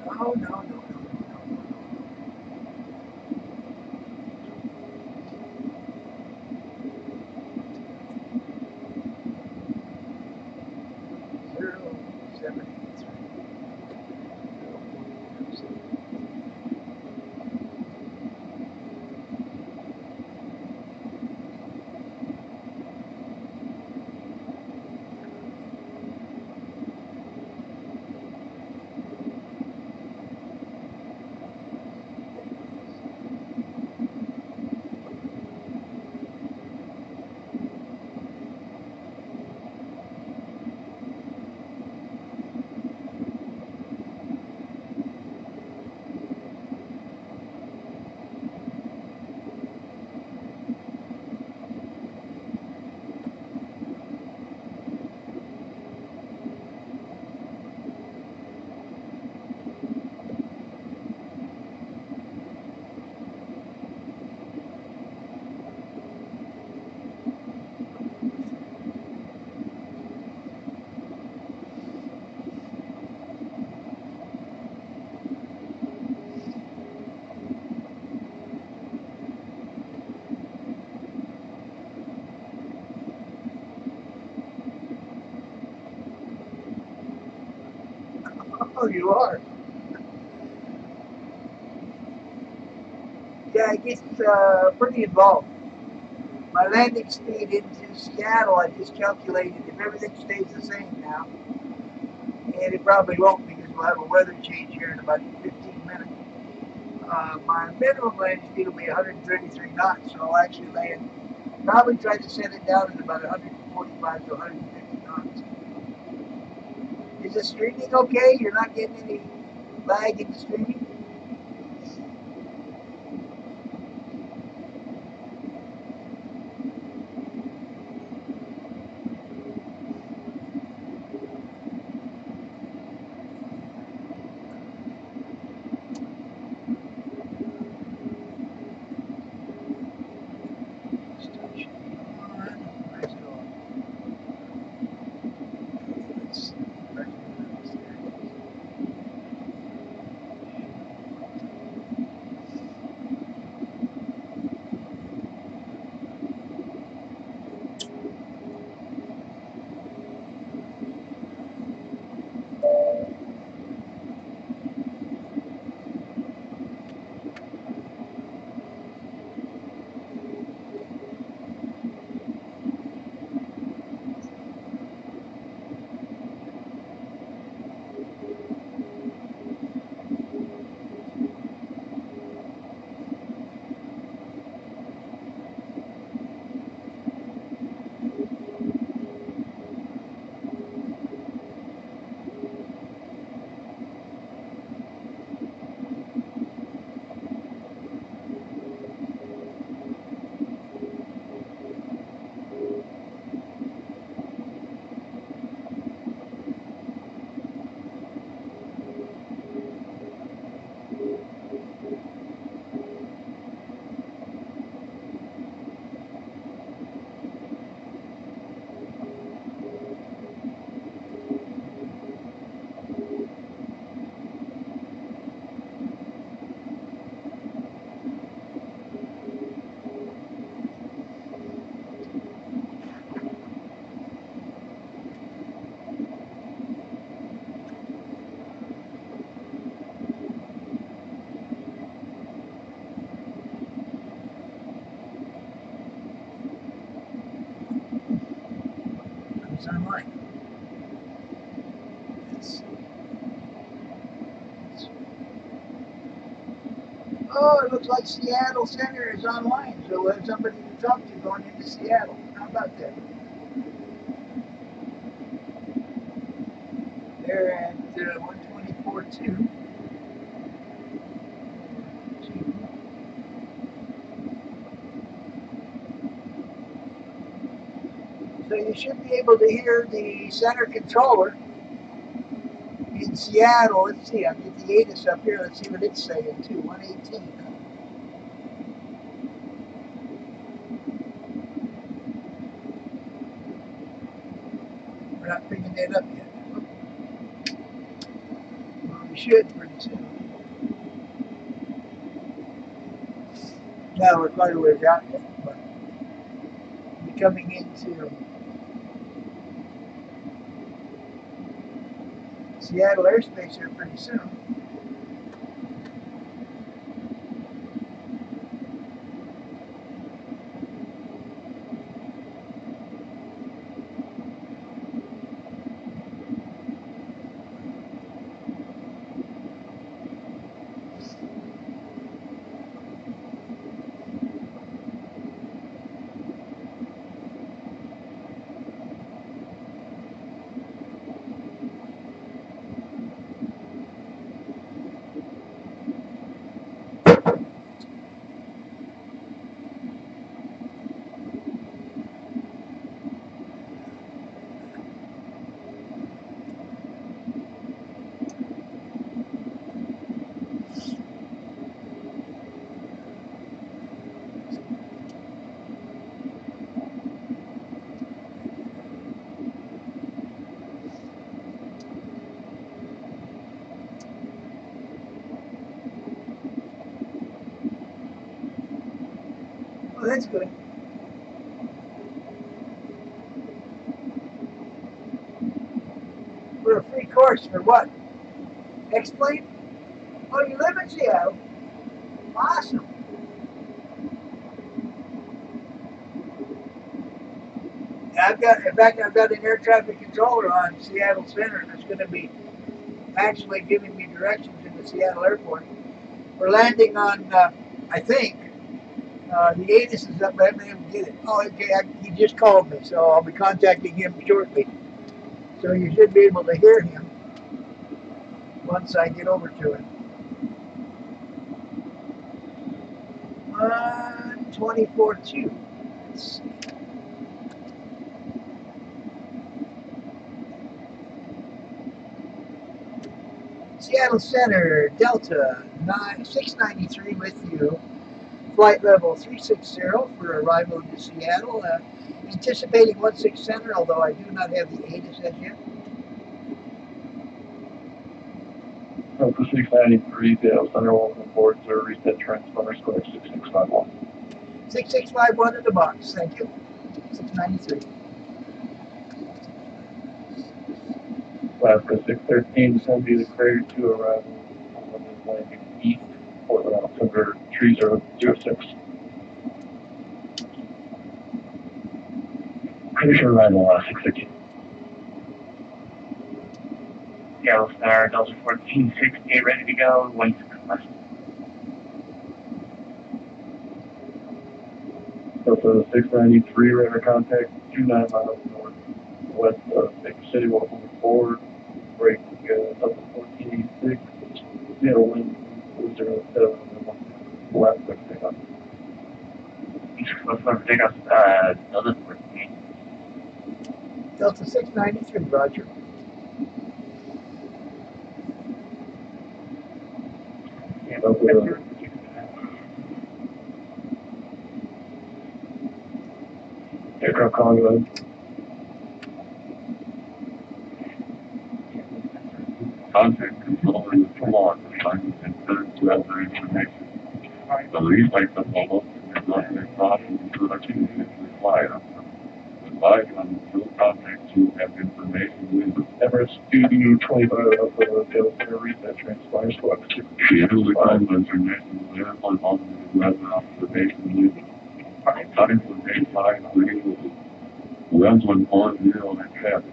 No, no, no, no, no, no, no. 073. Oh, you are. Yeah, it gets pretty involved. My landing speed into Seattle, I just calculated if everything stays the same now, and it probably won't because we'll have a weather change here in about 15 minutes. My minimum landing speed will be 133 knots, so I'll actually land, probably try to set it down at about 145 to 150 knots. Is the streaming okay? You're not getting any lag in the streaming? It's online. Oh, it looks like Seattle Center is online, so we'll have somebody to talk to going into Seattle. How about that? They're at 124.2. So you should be able to hear the center controller in Seattle. Let's see, I'll get the ATIS up here. Let's see what it's saying too. 118. We're not picking that up yet. Well, we should pretty soon. No, we're quite a ways out yet, but we're coming into Seattle airspace here pretty soon. Oh, that's good. For a free course for what? Explain. Oh, you live in Seattle. Awesome. I've got an air traffic controller on Seattle Center that's going to be actually giving me directions in the Seattle airport. We're landing on, I think, the ATIS is up, but I haven't been able to get it. Oh, okay, he just called me, so I'll be contacting him shortly. So you should be able to hear him once I get over to him. 124.2. Let's see. Seattle Center, Delta 693 with you. Flight level 360 for arrival into Seattle. Anticipating 16 Center, although I do not have the ATIS as yet. Delta 693, Seattle Center, welcome aboard, sir. Reset transponder square 6651. 6651 in the box, thank you. 693. Alaska 613, descend via the crater to arrival on the landing east, Portland altimeter 3006. Cruiser arrival 613. Seattle Center, Delta 1468, ready to go, wait to combustion. Delta 693, radar contact 29 miles northwest of Baker City, welcome aboard. Break Delta 1486, Seattle wind 407, left quick takeoff. Let's go for takeoff, Delta 14. Delta 693, roger. Yeah, Delta. Aircraft calling load. Contact control is full on, trying to insert to other information. The reflex of mobile is not very caution introduction is required. Advise on full contact to have information with Everest 225 of the Seattle Center reset transponder squawk. Seattle requires information there on all the weather observation with time for daytime available. Wells 140 and traffic.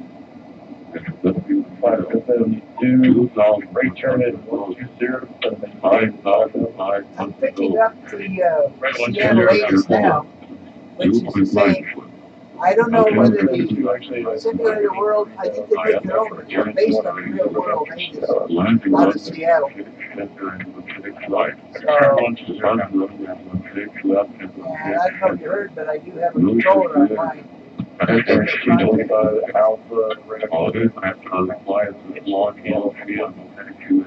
Flight 72, right turn at 120, 5,005. I'm picking up the Seattle ATIS now, which is the same. I don't know whether the simulator world, I think they make their own, but it's based on the real world ATIS out of Seattle. And I don't know if you heard, but I do have a controller on mine. Alpha,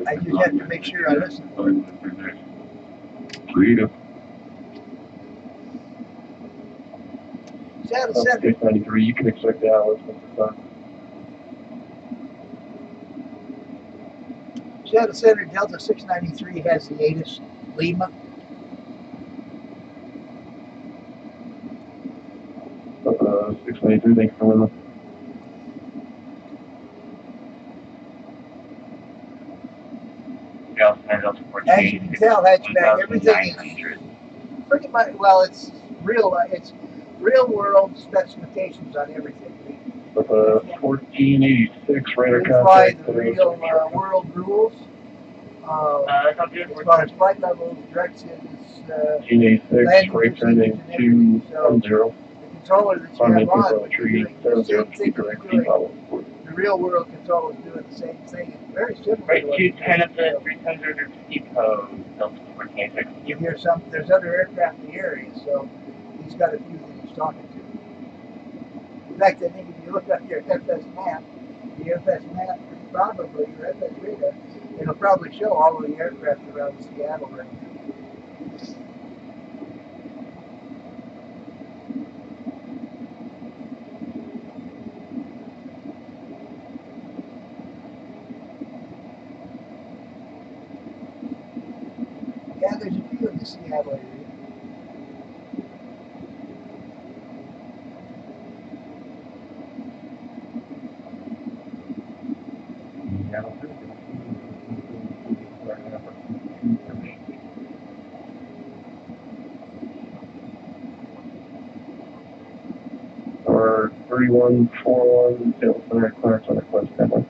I just have to make sure I listen for it. Seattle Center. 693, you can expect the Atlas once it's done. Seattle Center, Delta 693 has the ATIS Lima. Delta 693, thanks for Lima. As you can tell, hatchback, everything is pretty much, well, it's real world specifications on everything. Delta 1486, radar We fly contact. the real world rules. As far as flight levels, directions, 1486, right turning 210. the controller that you have on will be doing the same thing you're doing. The real world controller is doing the same thing. It's very similar. Right, to what 210 at the 300 depot, Delta 1486. you hear there's other aircraft in the area, so he's got a few that he's talking to. In fact, I think if you look up your FS map, probably your FS radar, it'll probably show all of the aircraft around Seattle right now. Yeah, there's a few in the Seattle area. Or 3141, Tail Center, clearance on request, standby.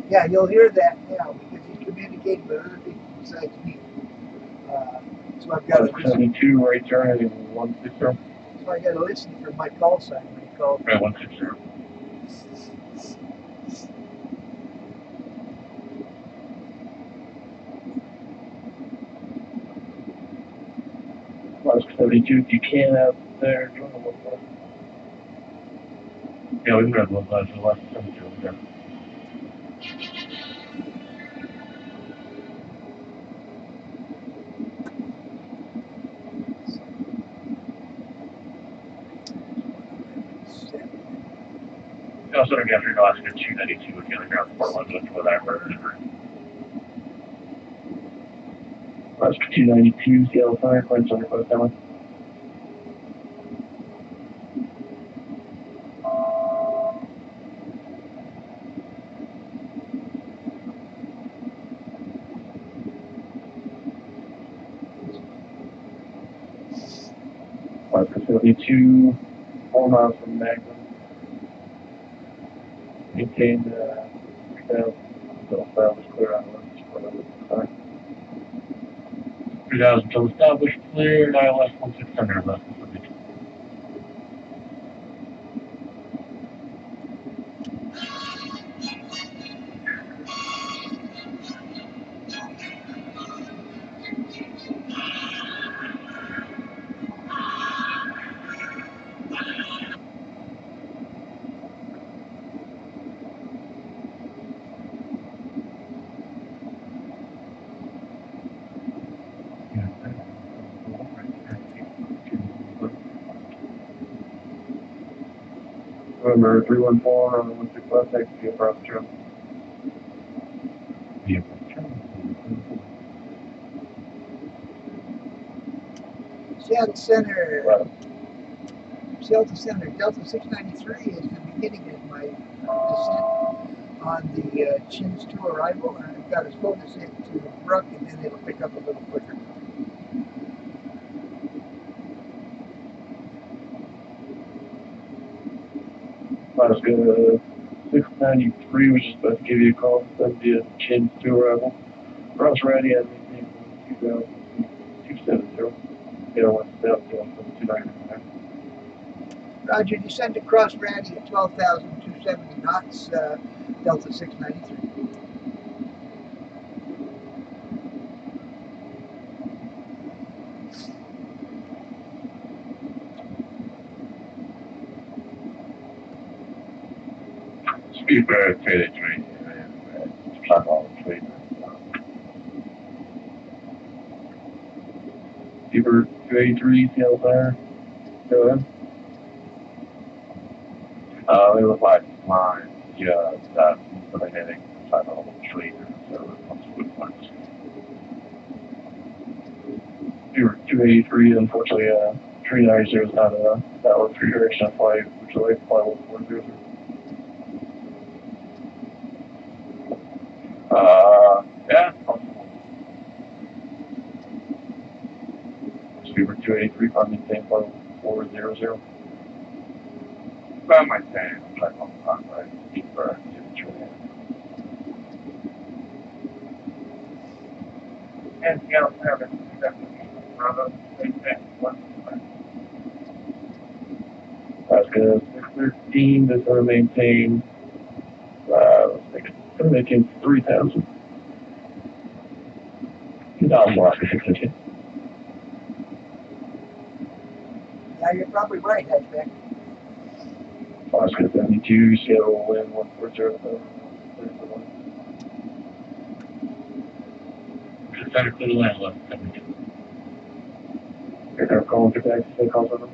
Yeah, you'll hear that now because he's communicating with other people besides me. So I've got to listen. 72, right turn, heading 160. So I got to listen for my call sign when he calls. Right, 160. Last 72, you can have there. Do you want to look for it? Yeah, we can have those last 72. Yeah. You also don't get your last 292 again, the ground support ones with whatever. Last 292, Seattle Center, clearance on request, standby. Last 72, 4 miles from Magna. Maintain 3,000. Still file is clear on limits for the time. 3,000 till established, clear, ILS 1600 left. November 314 on the 165, taxi to across the trail. Seattle Center, Right. Seattle Center, Delta 693 is the beginning of my descent on the Chins to arrival, and I've got to slow descent to Brook, and then it'll pick up a little quicker. Last 693, which is supposed to give you a call, send you a Chins to arrival. Cross ready at 270. Yeah, 1,299. Roger, descend to Cross Ratty at 12,270 knots, Delta 693. Speedbird 283, plug all the trade. Beaver 283, Seattle Center. Go ahead. They look like mine, yeah, that, but I think plug all the trade, so that's good ones. Beaver 283, unfortunately, 390 is not a valid 3-direction flight, which is like flight 1400. Yeah. Beaver 283, on maintain flight 400. That might say, plug all the time, right? Speedbird 283. And Seattle Center, Bravo, 1. That's good. 613 is going to maintain, let's make it, going to maintain 3,000. $2,000. Yeah, you're probably right, Hatchback. Oscar 72, Seattle will win 140. Center to the land left. You're going to call for taxi, they call for them.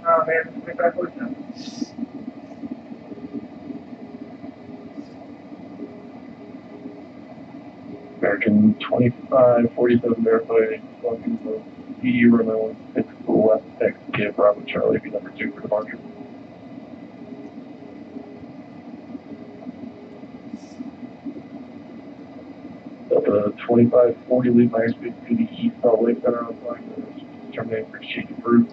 Man, 25%. American 2547 verified, walking the E, Romeo 6 to the left, X, Kiev, Bravo, Charlie, be number 2 for departure. Delta 2540, lead my airspeed to the east, Salt Lake Center on flight, terminating for exchange approved.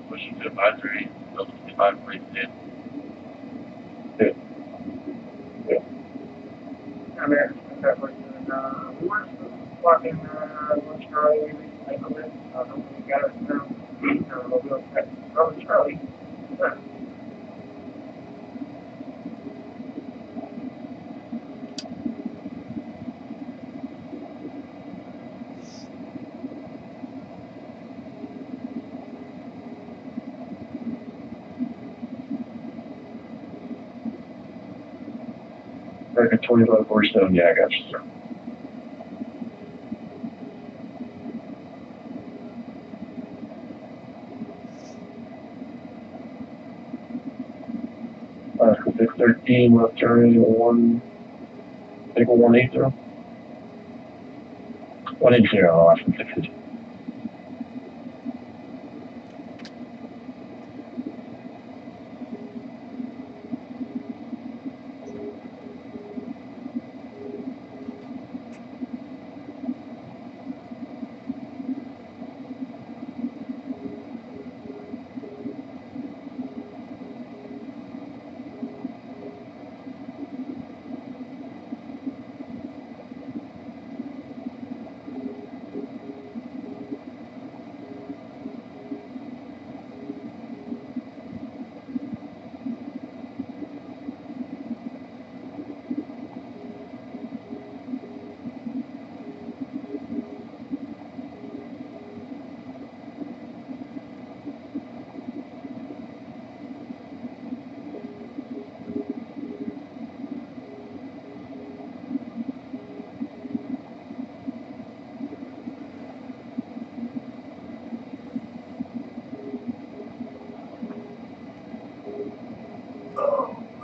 Pushing to advisory, Delta 25 rate in. American 25%. We were walking, Road Charlie, I believe. We got it now. We'll go back to Road Charlie. American 2547, yeah, I got you, sir. Oscar 613, left turn, 1, take a 180. 180, Oscar 613.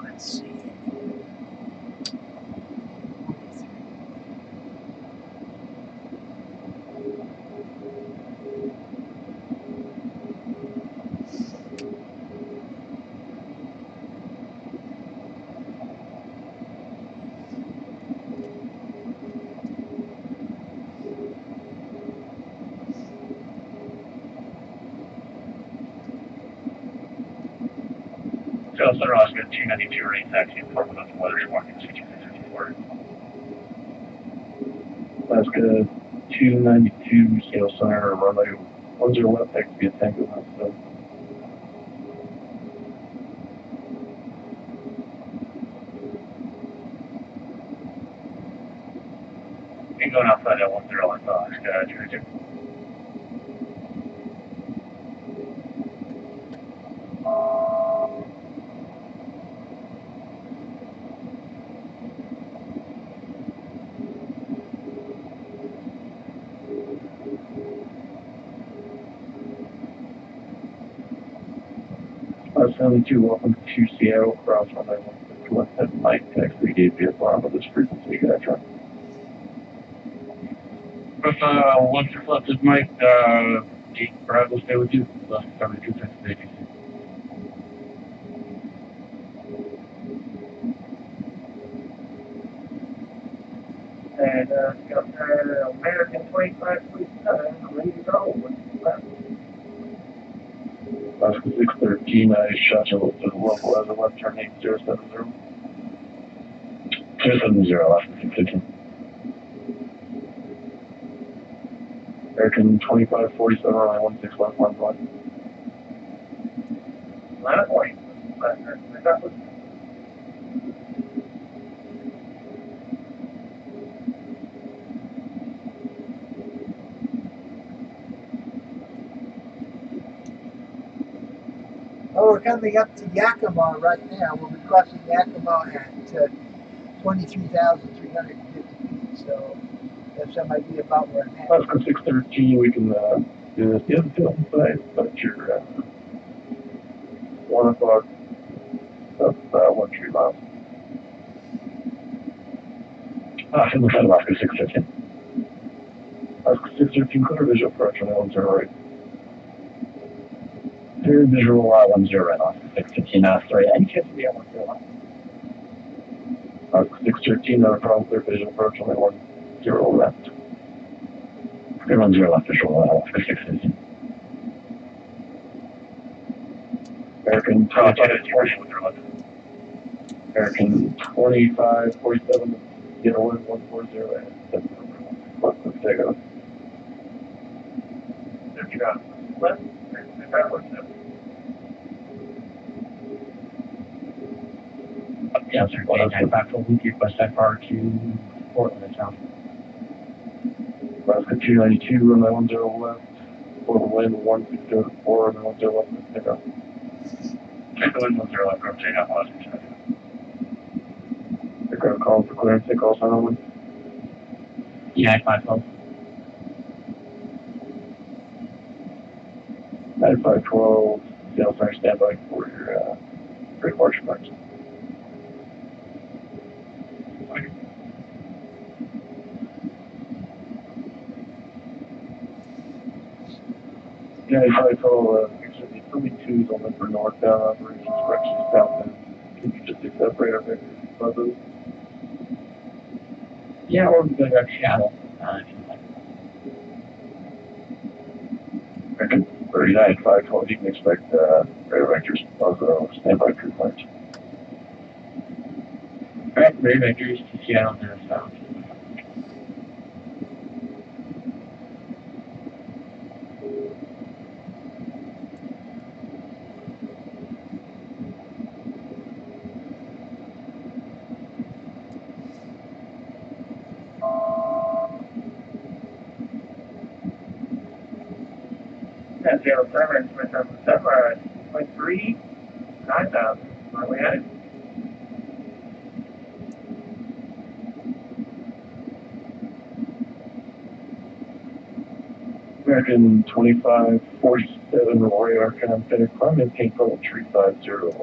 Let's see. Seattle Center, Oscar 292 rate taxi, informing on the weather, marking 6654. Oscar 292, Seattle Center, runway 10 left, X, be a tango, so. You're going outside that 10 left, Oscar 292. Oscar 72, welcome to Seattle, cross runway 16 left, at Mike, X, we gave you a bomb of this frequency, you got truck. If, once you're left is Mike, Brad will stay with you. 72 cents a day. And, American 2547, ready to go. Oscar 613, I shot you to the local as a left turn 8070. 270 left, 615. American 2547, runway 16 left, 1 flight. Last point. That was Oh, we're coming up to Yakima right now. We'll be crossing Yakima at 23,350 feet. So have some idea about where I'm at. Oscar 613, we can do this the other field side, but you're 1 o'clock, up 1 3 miles. Field side of Oscar 613. Oscar 613, clear visual approach on 10 right. Clear visual 10 right, Oscar 615, straight. Any chance to be on 10 left? Oscar 613, not a problem, clear visual approach on 10 left. Clear 10 left, visual Oscar 615. American 2547, get 140, and let's take off. if you got left, that was it. Yeah, sir. Back to Luke, request FR to Portland, South. Alaska 292, runway 10 left, for the wind 164, runway 10 left, let's take off. Check the wind 10 left, group takeoff, Alaska 292. Aircraft calling for clearance, take all sign on wind. Yeah, 512. 9512, Seattle Center, standby for your pre-departure marks. Yeah, 9512, actually, probably 2s only for northbound operations, corrections southbound. Can you just accept radar vectors above those? Yeah, or we go to Seattle. American 39, 512, you can expect radar vectors above the standby crew flights. Alright, radar vectors to Seattle and south. Yeah, 07, 0.3, 9,000. Where we at it? American 2547, radar command FedEx, climb maintain total 350,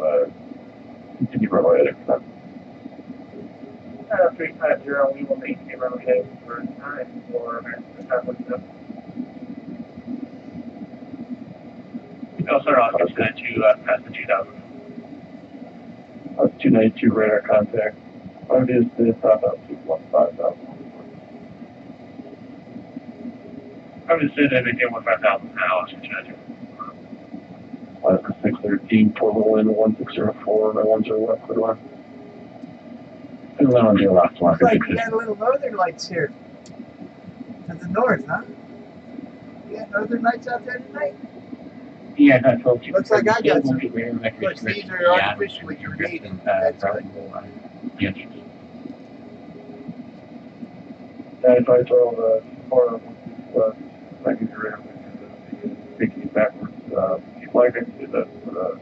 continue runway at X-Net. 350, we will maintain runway heading for 9 for American Southwest. Also, Oscar 292, past the 2000. 292 radar contact. What is the top altitude? 15,000. I would say that they did 15,000 now, Oscar 292. Alaska 613, Portland wind 1604, my 10 left, clear left. Clear left on your left, Looks like we got a little northern lights here. To the north, huh? You got northern lights out there tonight? Yeah, that's what you Looks like I got some. Of course, these are artificially created. That's good. Yes. 9512, part of thank you for taking it backwards. If you'd like, I can do that for the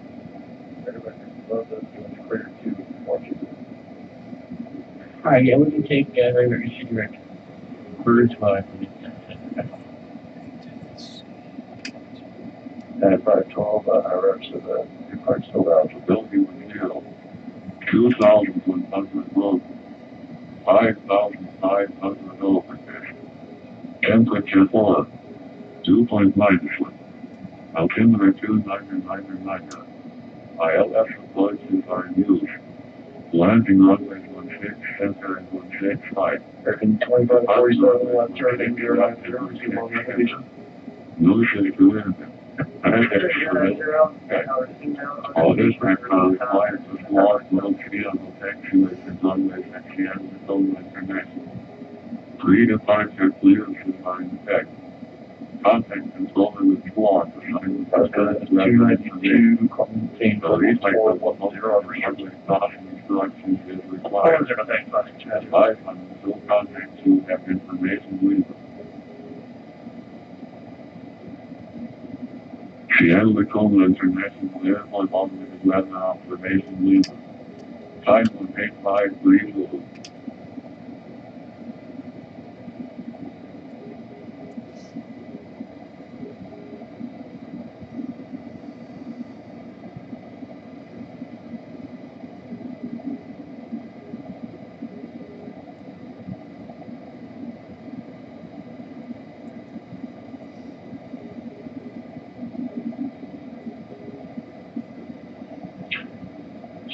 clear to Washington. Alright, yeah, we can take regular issue direct. Birds, 9512, reps of the two-part still out. Ability with zero. 2,100 load. 5,500 overfish. Temperature 4. 2.9. Altimeter 2999. ILS approaches are used. Landing runway 16, center and 165. American 2547, left turn, India, 9 0, navigation. No shade to landing. Contact information. All district clients is blocked, no channel protection that is unlisted channel with no information. Free to contact leadership on text. Contact controller is blocked. That's good. 292 contained The recycle of 100 caution instructions is required. 500 still contact to have information legal. Channel the Coma International Airport Public Weather Observation legal. Time will take 530.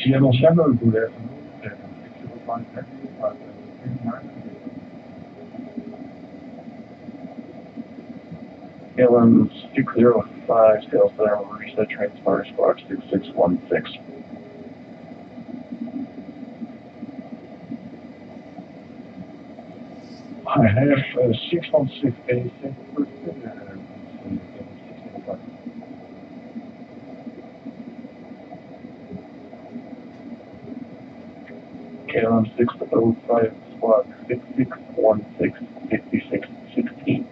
GL7 good afternoon. KLM 605 sales there will reach the transponder squawk 6616. I have 616 basic. KLM 605 squawk 6616 5616.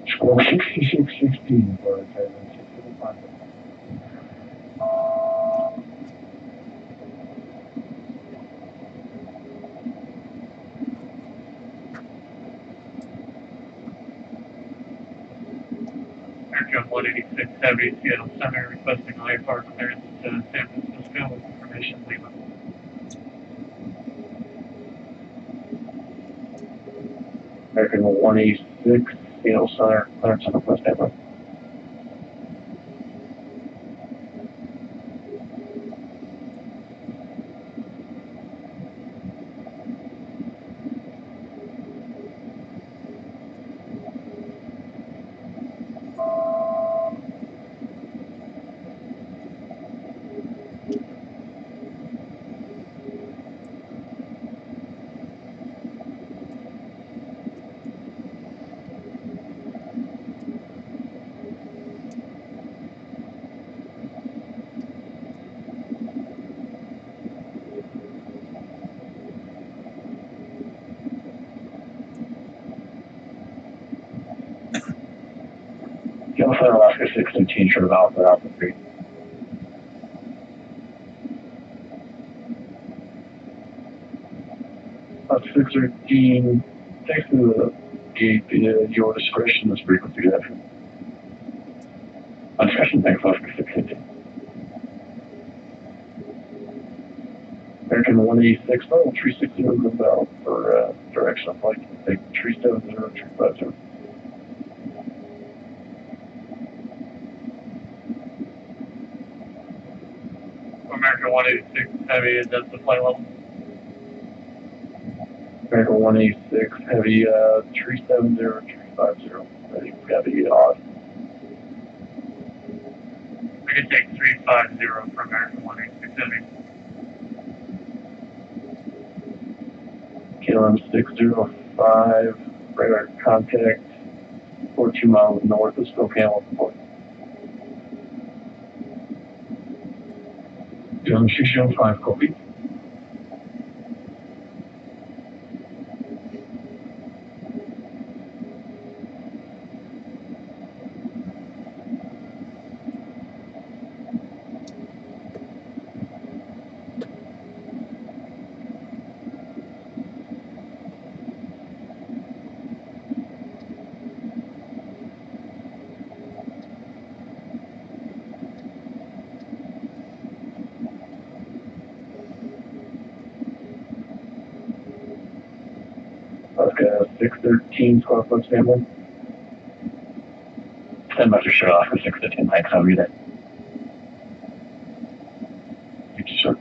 Squawk 6616 for KLM 605. Aircraft 186 Heavy, Seattle Center, requesting IFR clearance to San Francisco with information Lima. American 186, Seattle Center, clearance on West Denver. California Alaska 615 should have out the 3. About 613, thanks to the gate, your discretion is frequency action. On discretion, thanks Alaska 615. American 186, level 360 is out for direction of flight. Take 370, 350. American 186 Heavy, is that the flight level? American 186 Heavy, 370, 350. Ready for Heavy, odd. I can take 350 for American 186 Heavy. KLM 605, radar contact, 42 miles north of Spokane, Washington. KLM 605, copy. Okay, 613, squawk one standby. Stand by to shut off for 615, thanks, I'll read it. Thank you, sir.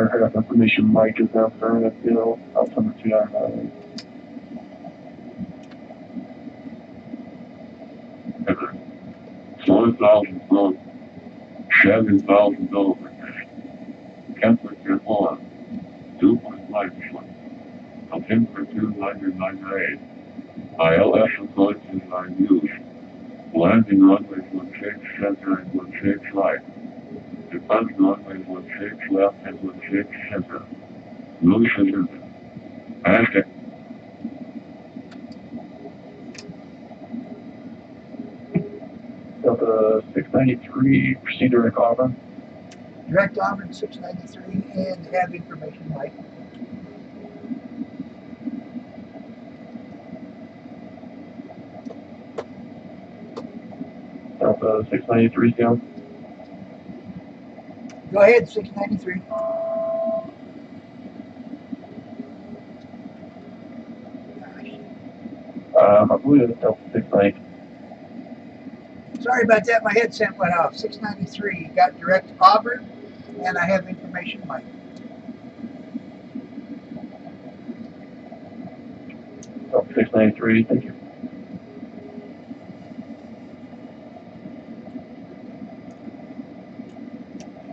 aircraft information mic is now current at Bill, Alpha 299. Ever. 4,000 foot, $7,000. Temperature 4, 2.5 foot. Temperature 298. ILS approaches are used. Landing runway 16 center and 16 right. Defense runway 16 left and 16 center. Loose engine. Active. Delta 693, proceed direct Auburn. Direct Auburn 693 and have information Mike. Delta 693 down. Go ahead, 693. I believe it's Delta 690. Sorry about that, my headset went off. 693, got direct Auburn, and I have information Mike. Delta 693, thank you.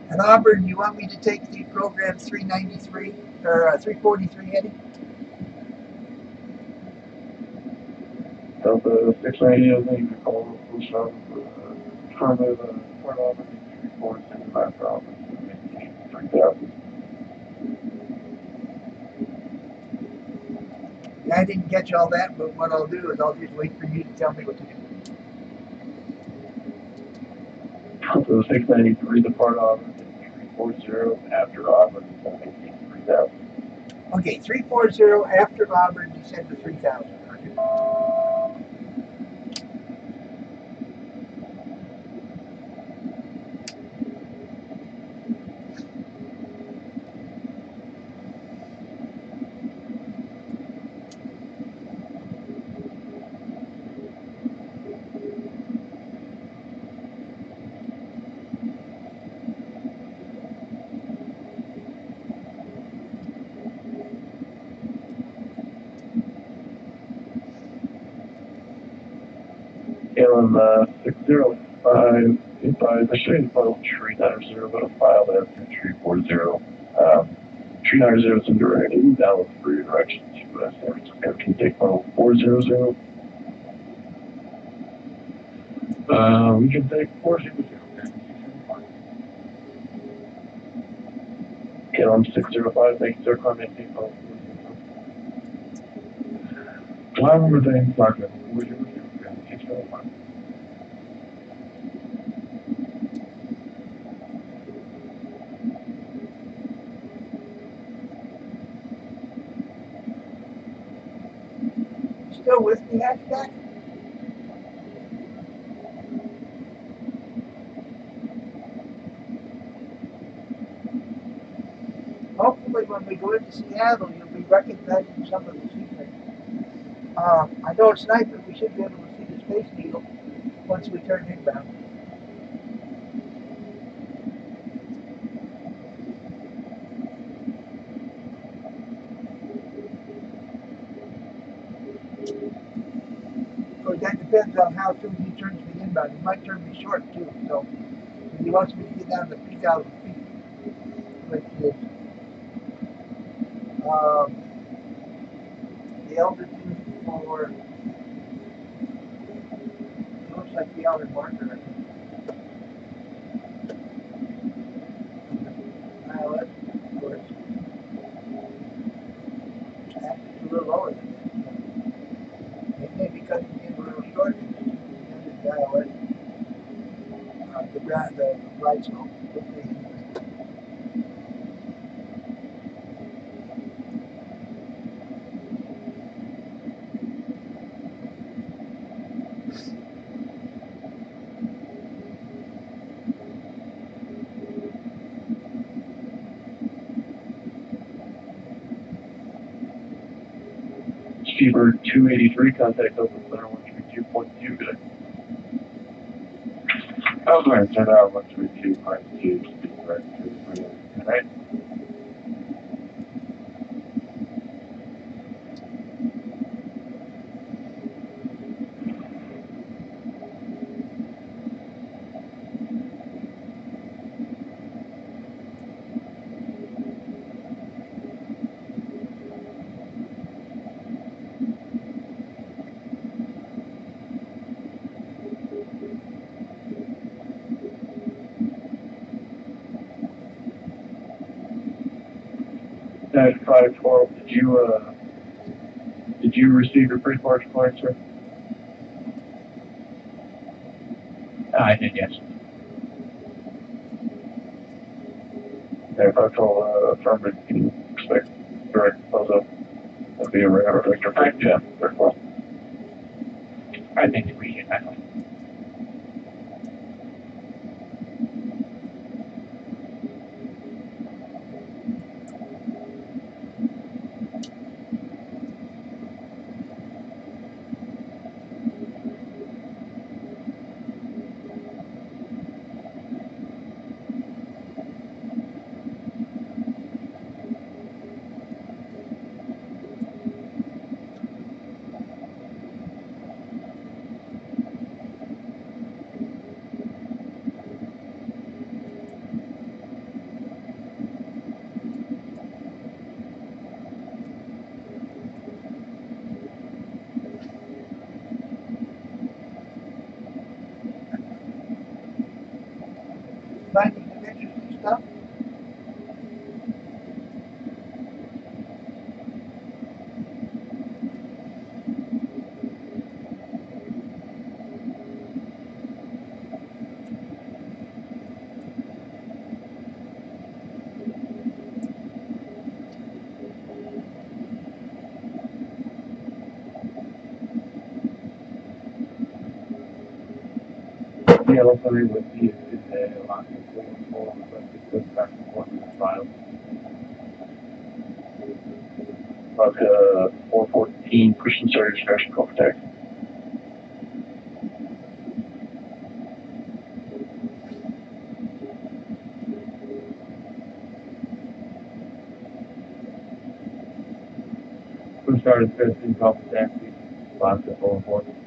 And Auburn, you want me to take the program 393 or 343 heading? Delta 690, I think you call Blue Shot for affirmative Port Auburn 346 after Auburn 3000. Yeah, I didn't catch all that, but what I'll do is I'll just wait for you to tell me what to do. Delta 693, depart Auburn 340 after Auburn 3000. Okay, 340 after Auburn, descend to 3000. KLM 605, advise, I show you the final tree 90, but a file there for 340. Tree 90 is in direct, down for your direction to San Francisco. Can you take final 400? We can take 400. KLM 605, thank you, sir. Comment, take final 400. Climb with the target. 605. Still with me, Hatchback? Hopefully when we go into Seattle, you'll be recognizing some of the scenery. I know it's night, but we should be able to see the Space Needle once we turn inbound. So that depends on how soon he turns me inbound. He might turn me short too. So if he wants me to get down to 3,000 feet, which is the altitude for, it looks like the outer marker, I think. ILS, of course. Actually, a little lower than that. It may be cutting in a little short. The ILS, the right slope. Steamer 283, contact Open Center 132.2, good. Alright, 10 hour 132, 5 2, speed right to 3. Alright. 69512, did you receive your pre-parts card, sir? I did, yes. And if I call affirmative, can you expect direct deposit? That'd be a regular Yeah. request. I think we should handle it. Finding some interesting stuff. Yeah, let's agree with you. It's a lot of people, but it's good back and forth in the file. About 414, Christian Service Discretion Call Protect. Who started 15 Call Protect? Lots of 414.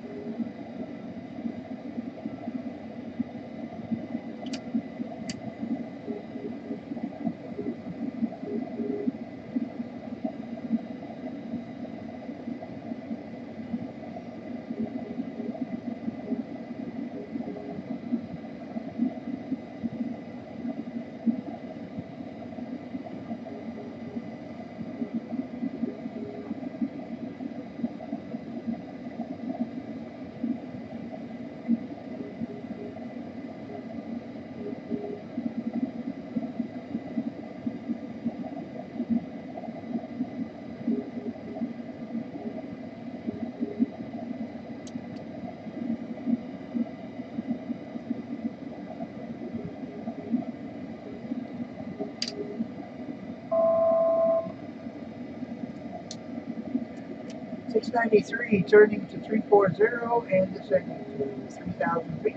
.693 turning to 340 and descending to 3,000 feet,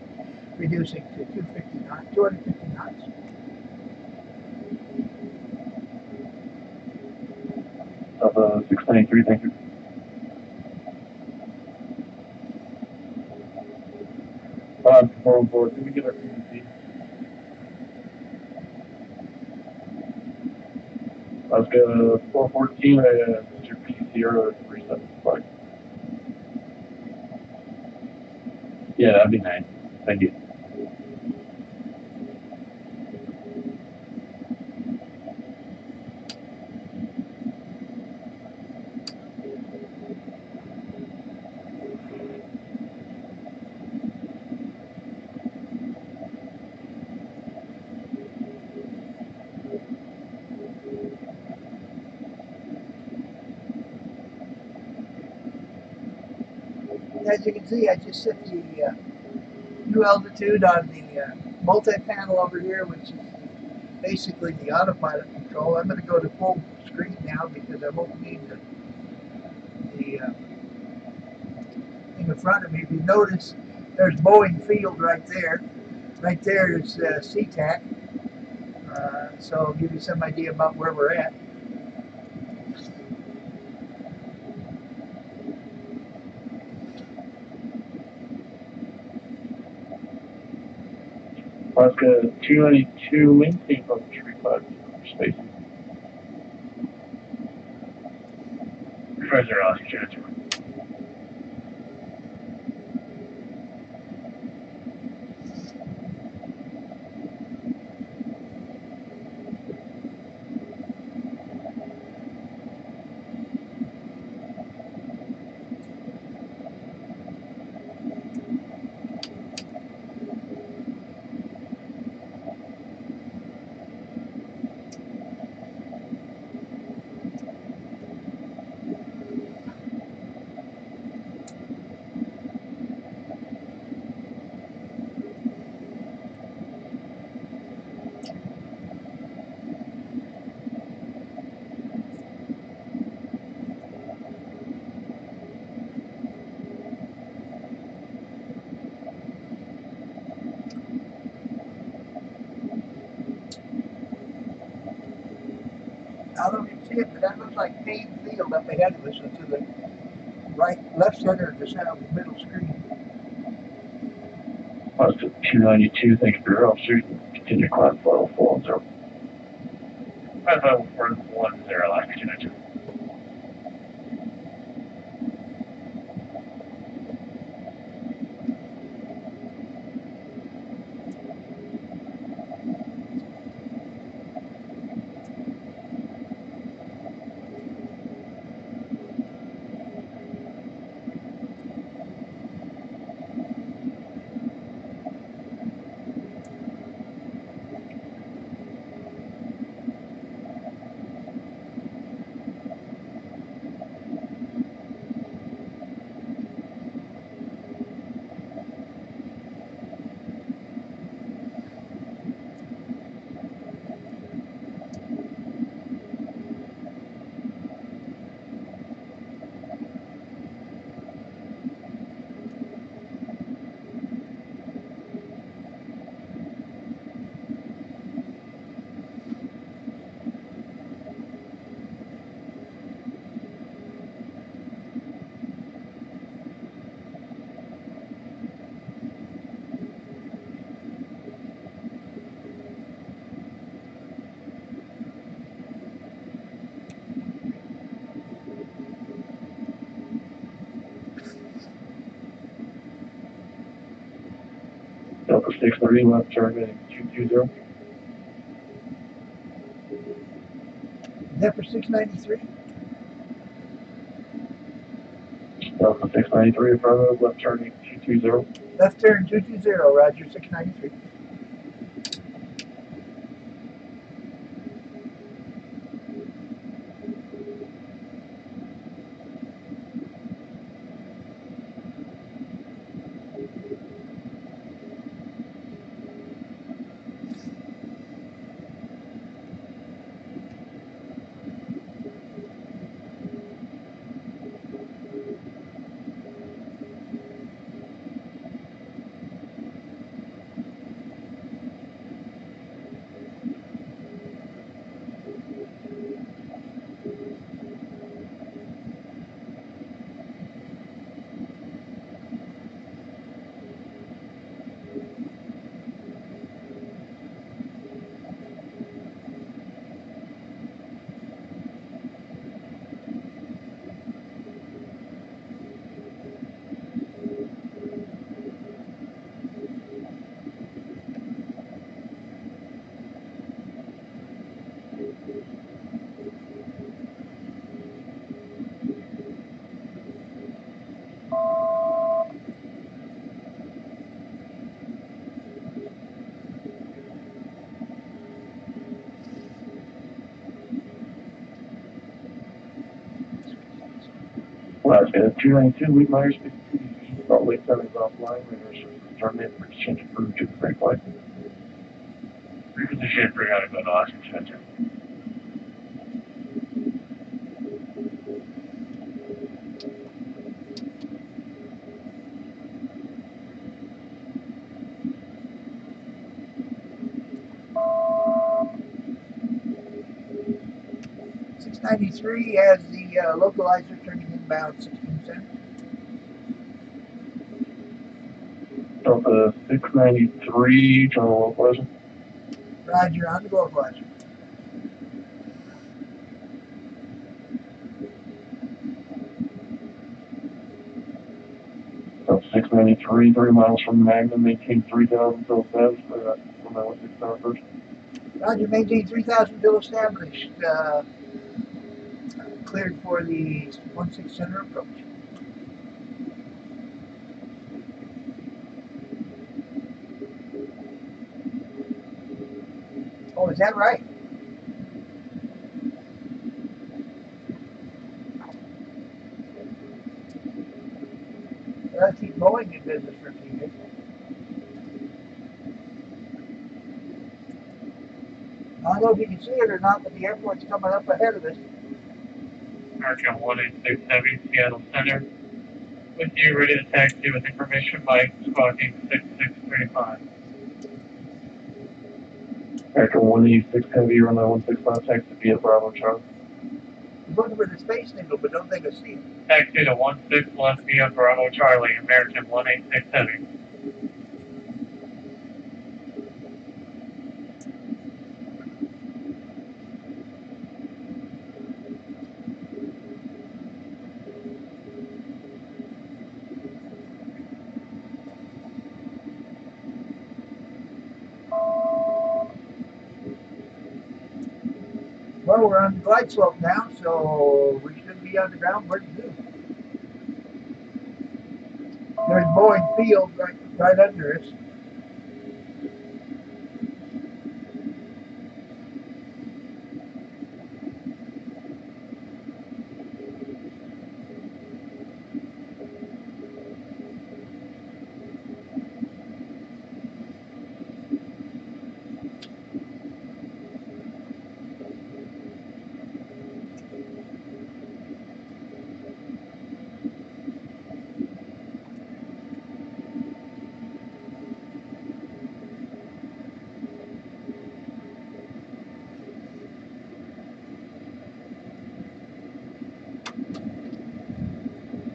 reducing to 250 knots, 250 knots. Of 693, thank you. Forward board, can we get our PVC? Let's go 414, Mr. P0 375. Yeah, that'd be nice. Thank you. As you can see, I just set the new altitude on the multi-panel over here, which is basically the autopilot control. I'm going to go to full screen now because I won't need the thing in front of me. If you notice, there's Boeing Field right there. Right there is SeaTac. So I'll give you some idea about where we're at. Alaska 292, maintain from 35 space. Treasure on territory. I don't know if you can see it, but that looks like paved field up ahead of us to the left center of the south middle screen. Positive 292, thank you for your officers. Continue to climb level 410. Level 410, last 292. Delta 63, left turn heading 220. Is that for 693? Delta 693, affirmative, left turning 220. Left turn 220, roger, 693. Last minute 292, Lee Myers 52, Salt Lake 7 is offline, terminate for exchange approved to the break light. Reposition for how to go to last 292. .93 has the localizer turning inbound 16 cents. Delta 693, turn localizer. Roger, on the localizer. Delta 693, 3 miles from Magnum, maintain 3,000 till established for that 1916 tower first. Roger, maintain 3,000 till established. Cleared for the 16 center approach. Oh, is that right? Let's keep Boeing in business for a few years. I don't know if you can see it or not, but the airport's coming up ahead of us. American 186 Heavy, Seattle Center. With you, ready to taxi with information, Mike, squawking 6635. American 186 Heavy, runway 165, taxi via Bravo Charlie. Looking for the Space Needle, but don't think I see it. Taxi to 16 left via Bravo Charlie, American 1867. Well, we're on the glide slope now, so we should be on the ground pretty good. There's Boeing Field right under us.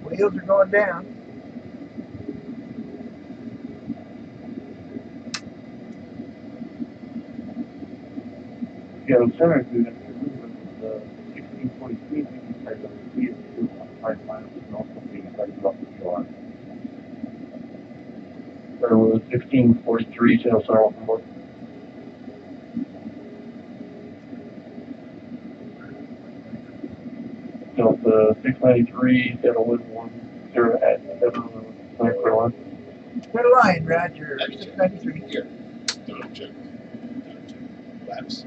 Wheels are going down. Yeah, the center is doing the 1643 thing inside the PS2 miles and also being affected off the QR. There was 1643 sales are open board. Delta 693, Seattle Wind 10 at 7 North Carolina. Clear line, Roger. 693. Here. Data check. Laps.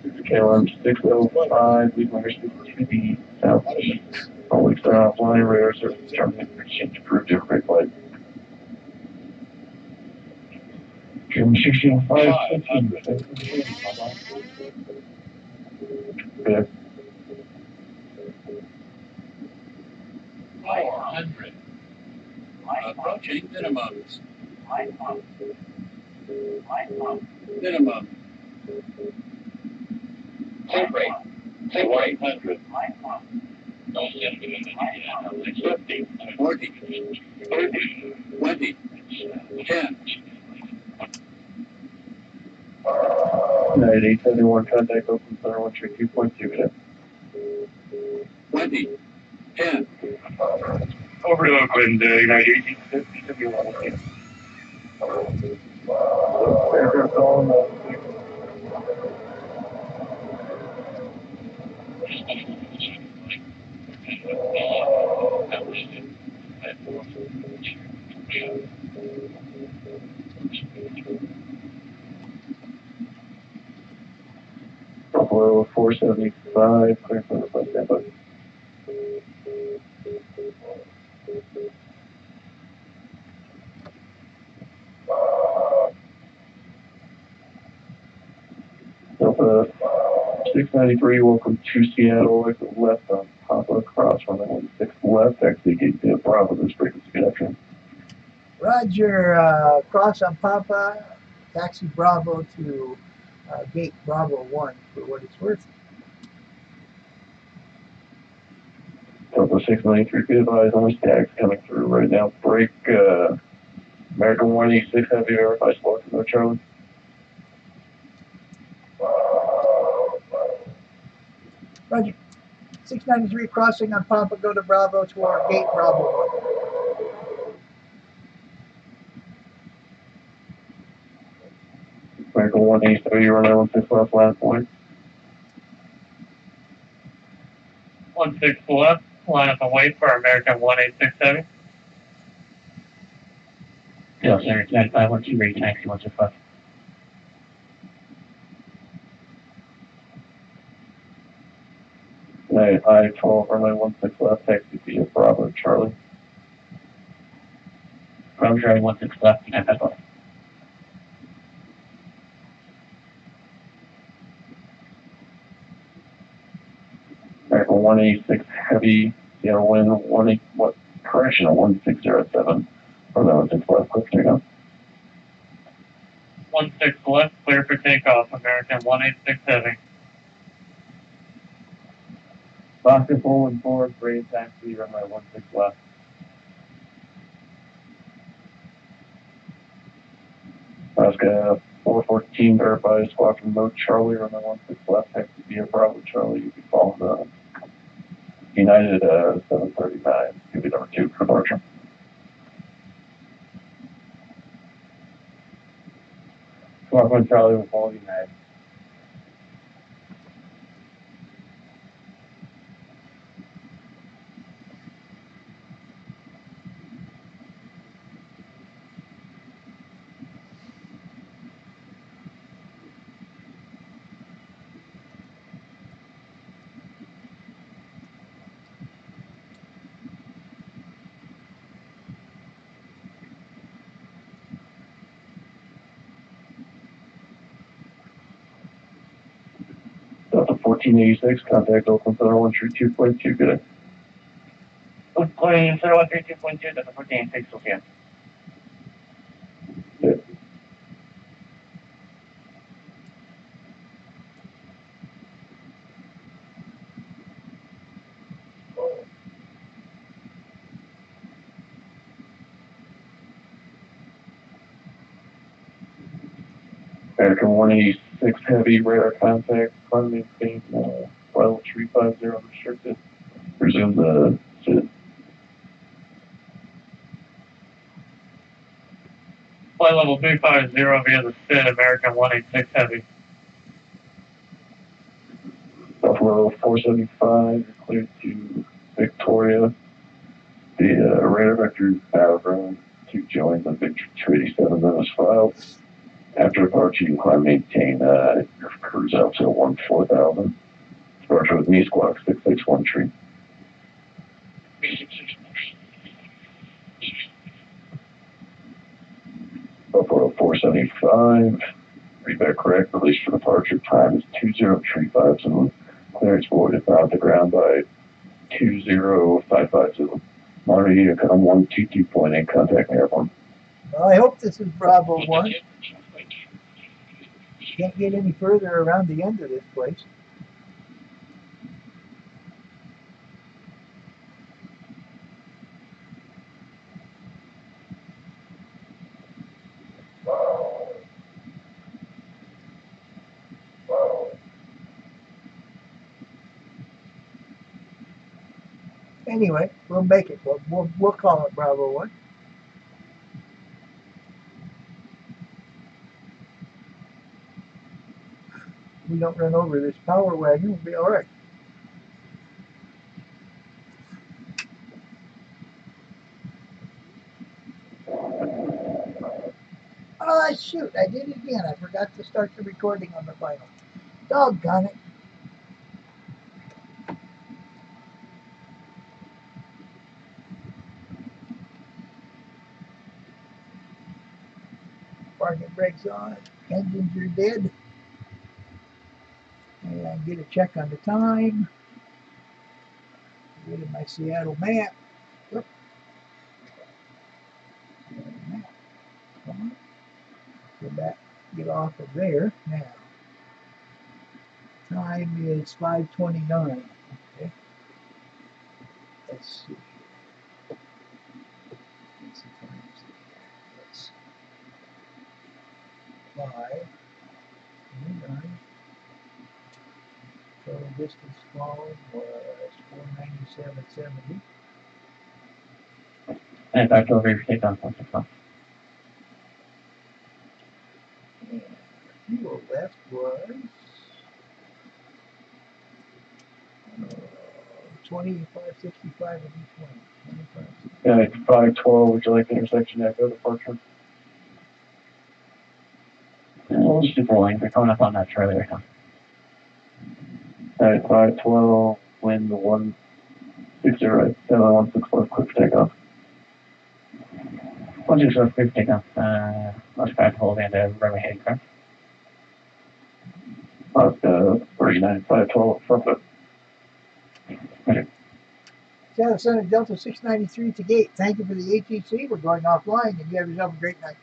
KLM 605, lead migration to the southeast. Always start offline, radars are starting to exchange approved aircraft flight. Jim 16.5. Yeah. 400. Approaching minimums. Minimum. Clear rate. 100. 50. 40. 30. 20. 10. 9871, contact open center 132.2. 20. 10. Over to Oakland, United 1850, W1. Aircraft calling, Buffalo 475, clear for the bus standby. Delta 693, welcome to Seattle, exit left on Papa, cross runway 16 left, exit gate to Bravo, this frequency connection. Roger, cross on Papa, taxi Bravo to gate Bravo 1 for what it's worth. Delta 693, be advised, only stacks coming through right now. Break, American 186, heavy verify slow to no Charlie. Roger. 693 crossing on Papa, go to Bravo to our gate Bravo 1. American 183, runway 16 left, last point. 16 left, line up and wait for American 1867. Yeah, sir. 9512, ready taxi 165. I-12, runway 16 left, taxi via Bravo, Charlie. Bravo Charlie 16 left, 95 left. American 186 heavy, Seattle wind 1607. Runway 16 left, quick takeoff. 16 left, clear for takeoff, American 1867. Boston 414, Brave Taxi, runway 16 left. Alaska 414, verify squawk mode Charlie, runway 16 left, taxi via Bravo Charlie, you can follow the United 739, you'll be number 2 for departure. Squawk 1 Charlie will follow United. Delta 1486, contact Oakland Federal 132.2, good day. Oakland Federal 132.2, Delta 1486, okay. Good. American 186 heavy radar contact, climb maintain, level 350 restricted. Resume the SID. Flight level 350 via the SID, American 186 heavy. Buffalo 475, you're cleared to Victoria. The radar vector battleground to join the Victory 287 that was filed. After departure, you climb maintain your cruise out to 14,000. Departure with me, squawk 661 tree. Buffalo 475, read that correct, release for departure, time is 2035, clearance void if not the ground by 20550. Monterey, come 122.8, contact airborne. Well, I hope this is Bravo 1. Can't get any further around the end of this place. Anyway, we'll make it. We'll call it Bravo 1. We don't run over this power wagon, we'll be all right. Oh, shoot, I did it again. I forgot to start the recording on the final. Doggone it. Parking brakes on. Engines are dead. And get a check on the time. Get in my Seattle map. Whoop. Map. Come on. Go back. Get off of there. Now. Time is 5:29. Okay. Let's see. What's the time? Let's 5:29. Total distance flown was 497.70. And back over your takeoff, 161. And fuel left was 2565 of each one. 25. Yeah, 512, would you like intersection echo departure? We'll just do 4 lanes. They're coming up on that Charlie right now. Alright, 512, wind 160 right, 716 left, quick for takeoff. 160 left, quick takeoff. Most fast hold and runway heading correct. 39, 512, front foot. Seattle Center Delta 693 to gate. Thank you for the ATC. We're going offline, and you have yourself a great night.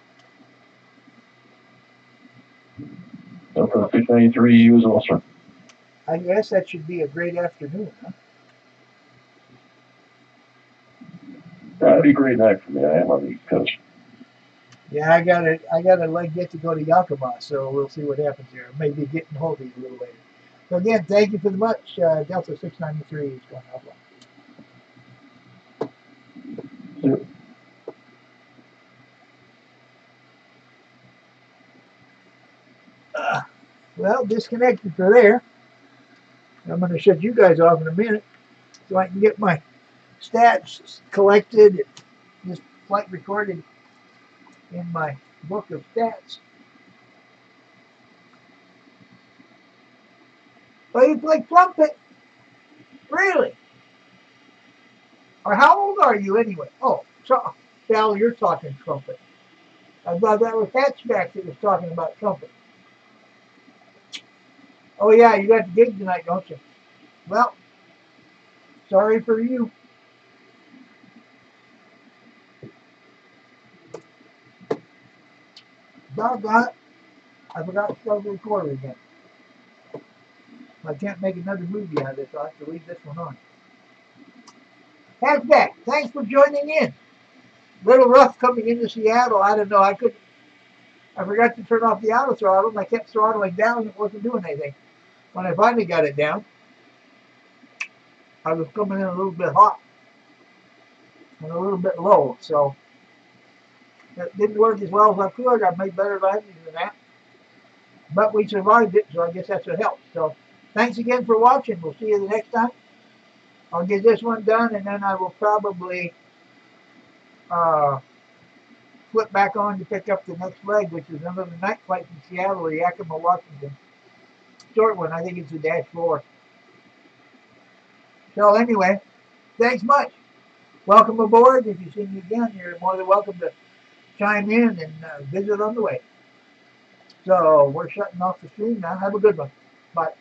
Delta 693, you as well, sir. I guess that should be a great afternoon, huh? it'd be a great night for me. I am on the East Coast. Yeah, I gotta like get to go to Yakima, so we'll see what happens here. Maybe getting hold of you a little later. So again, thank you for the much. Delta693 is going offline. Well, disconnected for there. I'm going to shut you guys off in a minute so I can get my stats collected, this flight recorded in my book of stats. Oh, you play trumpet? Really? Or how old are you anyway? Oh, so, Sal, you're talking trumpet. I thought that was Hatchback that was talking about trumpet. Oh, yeah, you got the gig tonight, don't you? Well, sorry for you. Doggone it. I forgot to start the recorder again. I can't make another movie out of this, so I have to leave this one on. Hatchback, thanks for joining in. Little rough coming into Seattle. I don't know. I forgot to turn off the auto throttle, and I kept throttling down, and it wasn't doing anything. When I finally got it down, I was coming in a little bit hot and a little bit low, so it didn't work as well as I could. I made better landings than that. But we survived it, so I guess that's what helps. So thanks again for watching. We'll see you the next time. I'll get this one done, and then I will probably flip back on to pick up the next leg, which is another night flight from Seattle to Yakima, Washington. Short one. I think it's a -4. So anyway, thanks much. Welcome aboard. If you see me again, you're more than welcome to chime in and visit on the way. So we're shutting off the stream now. Have a good one. Bye.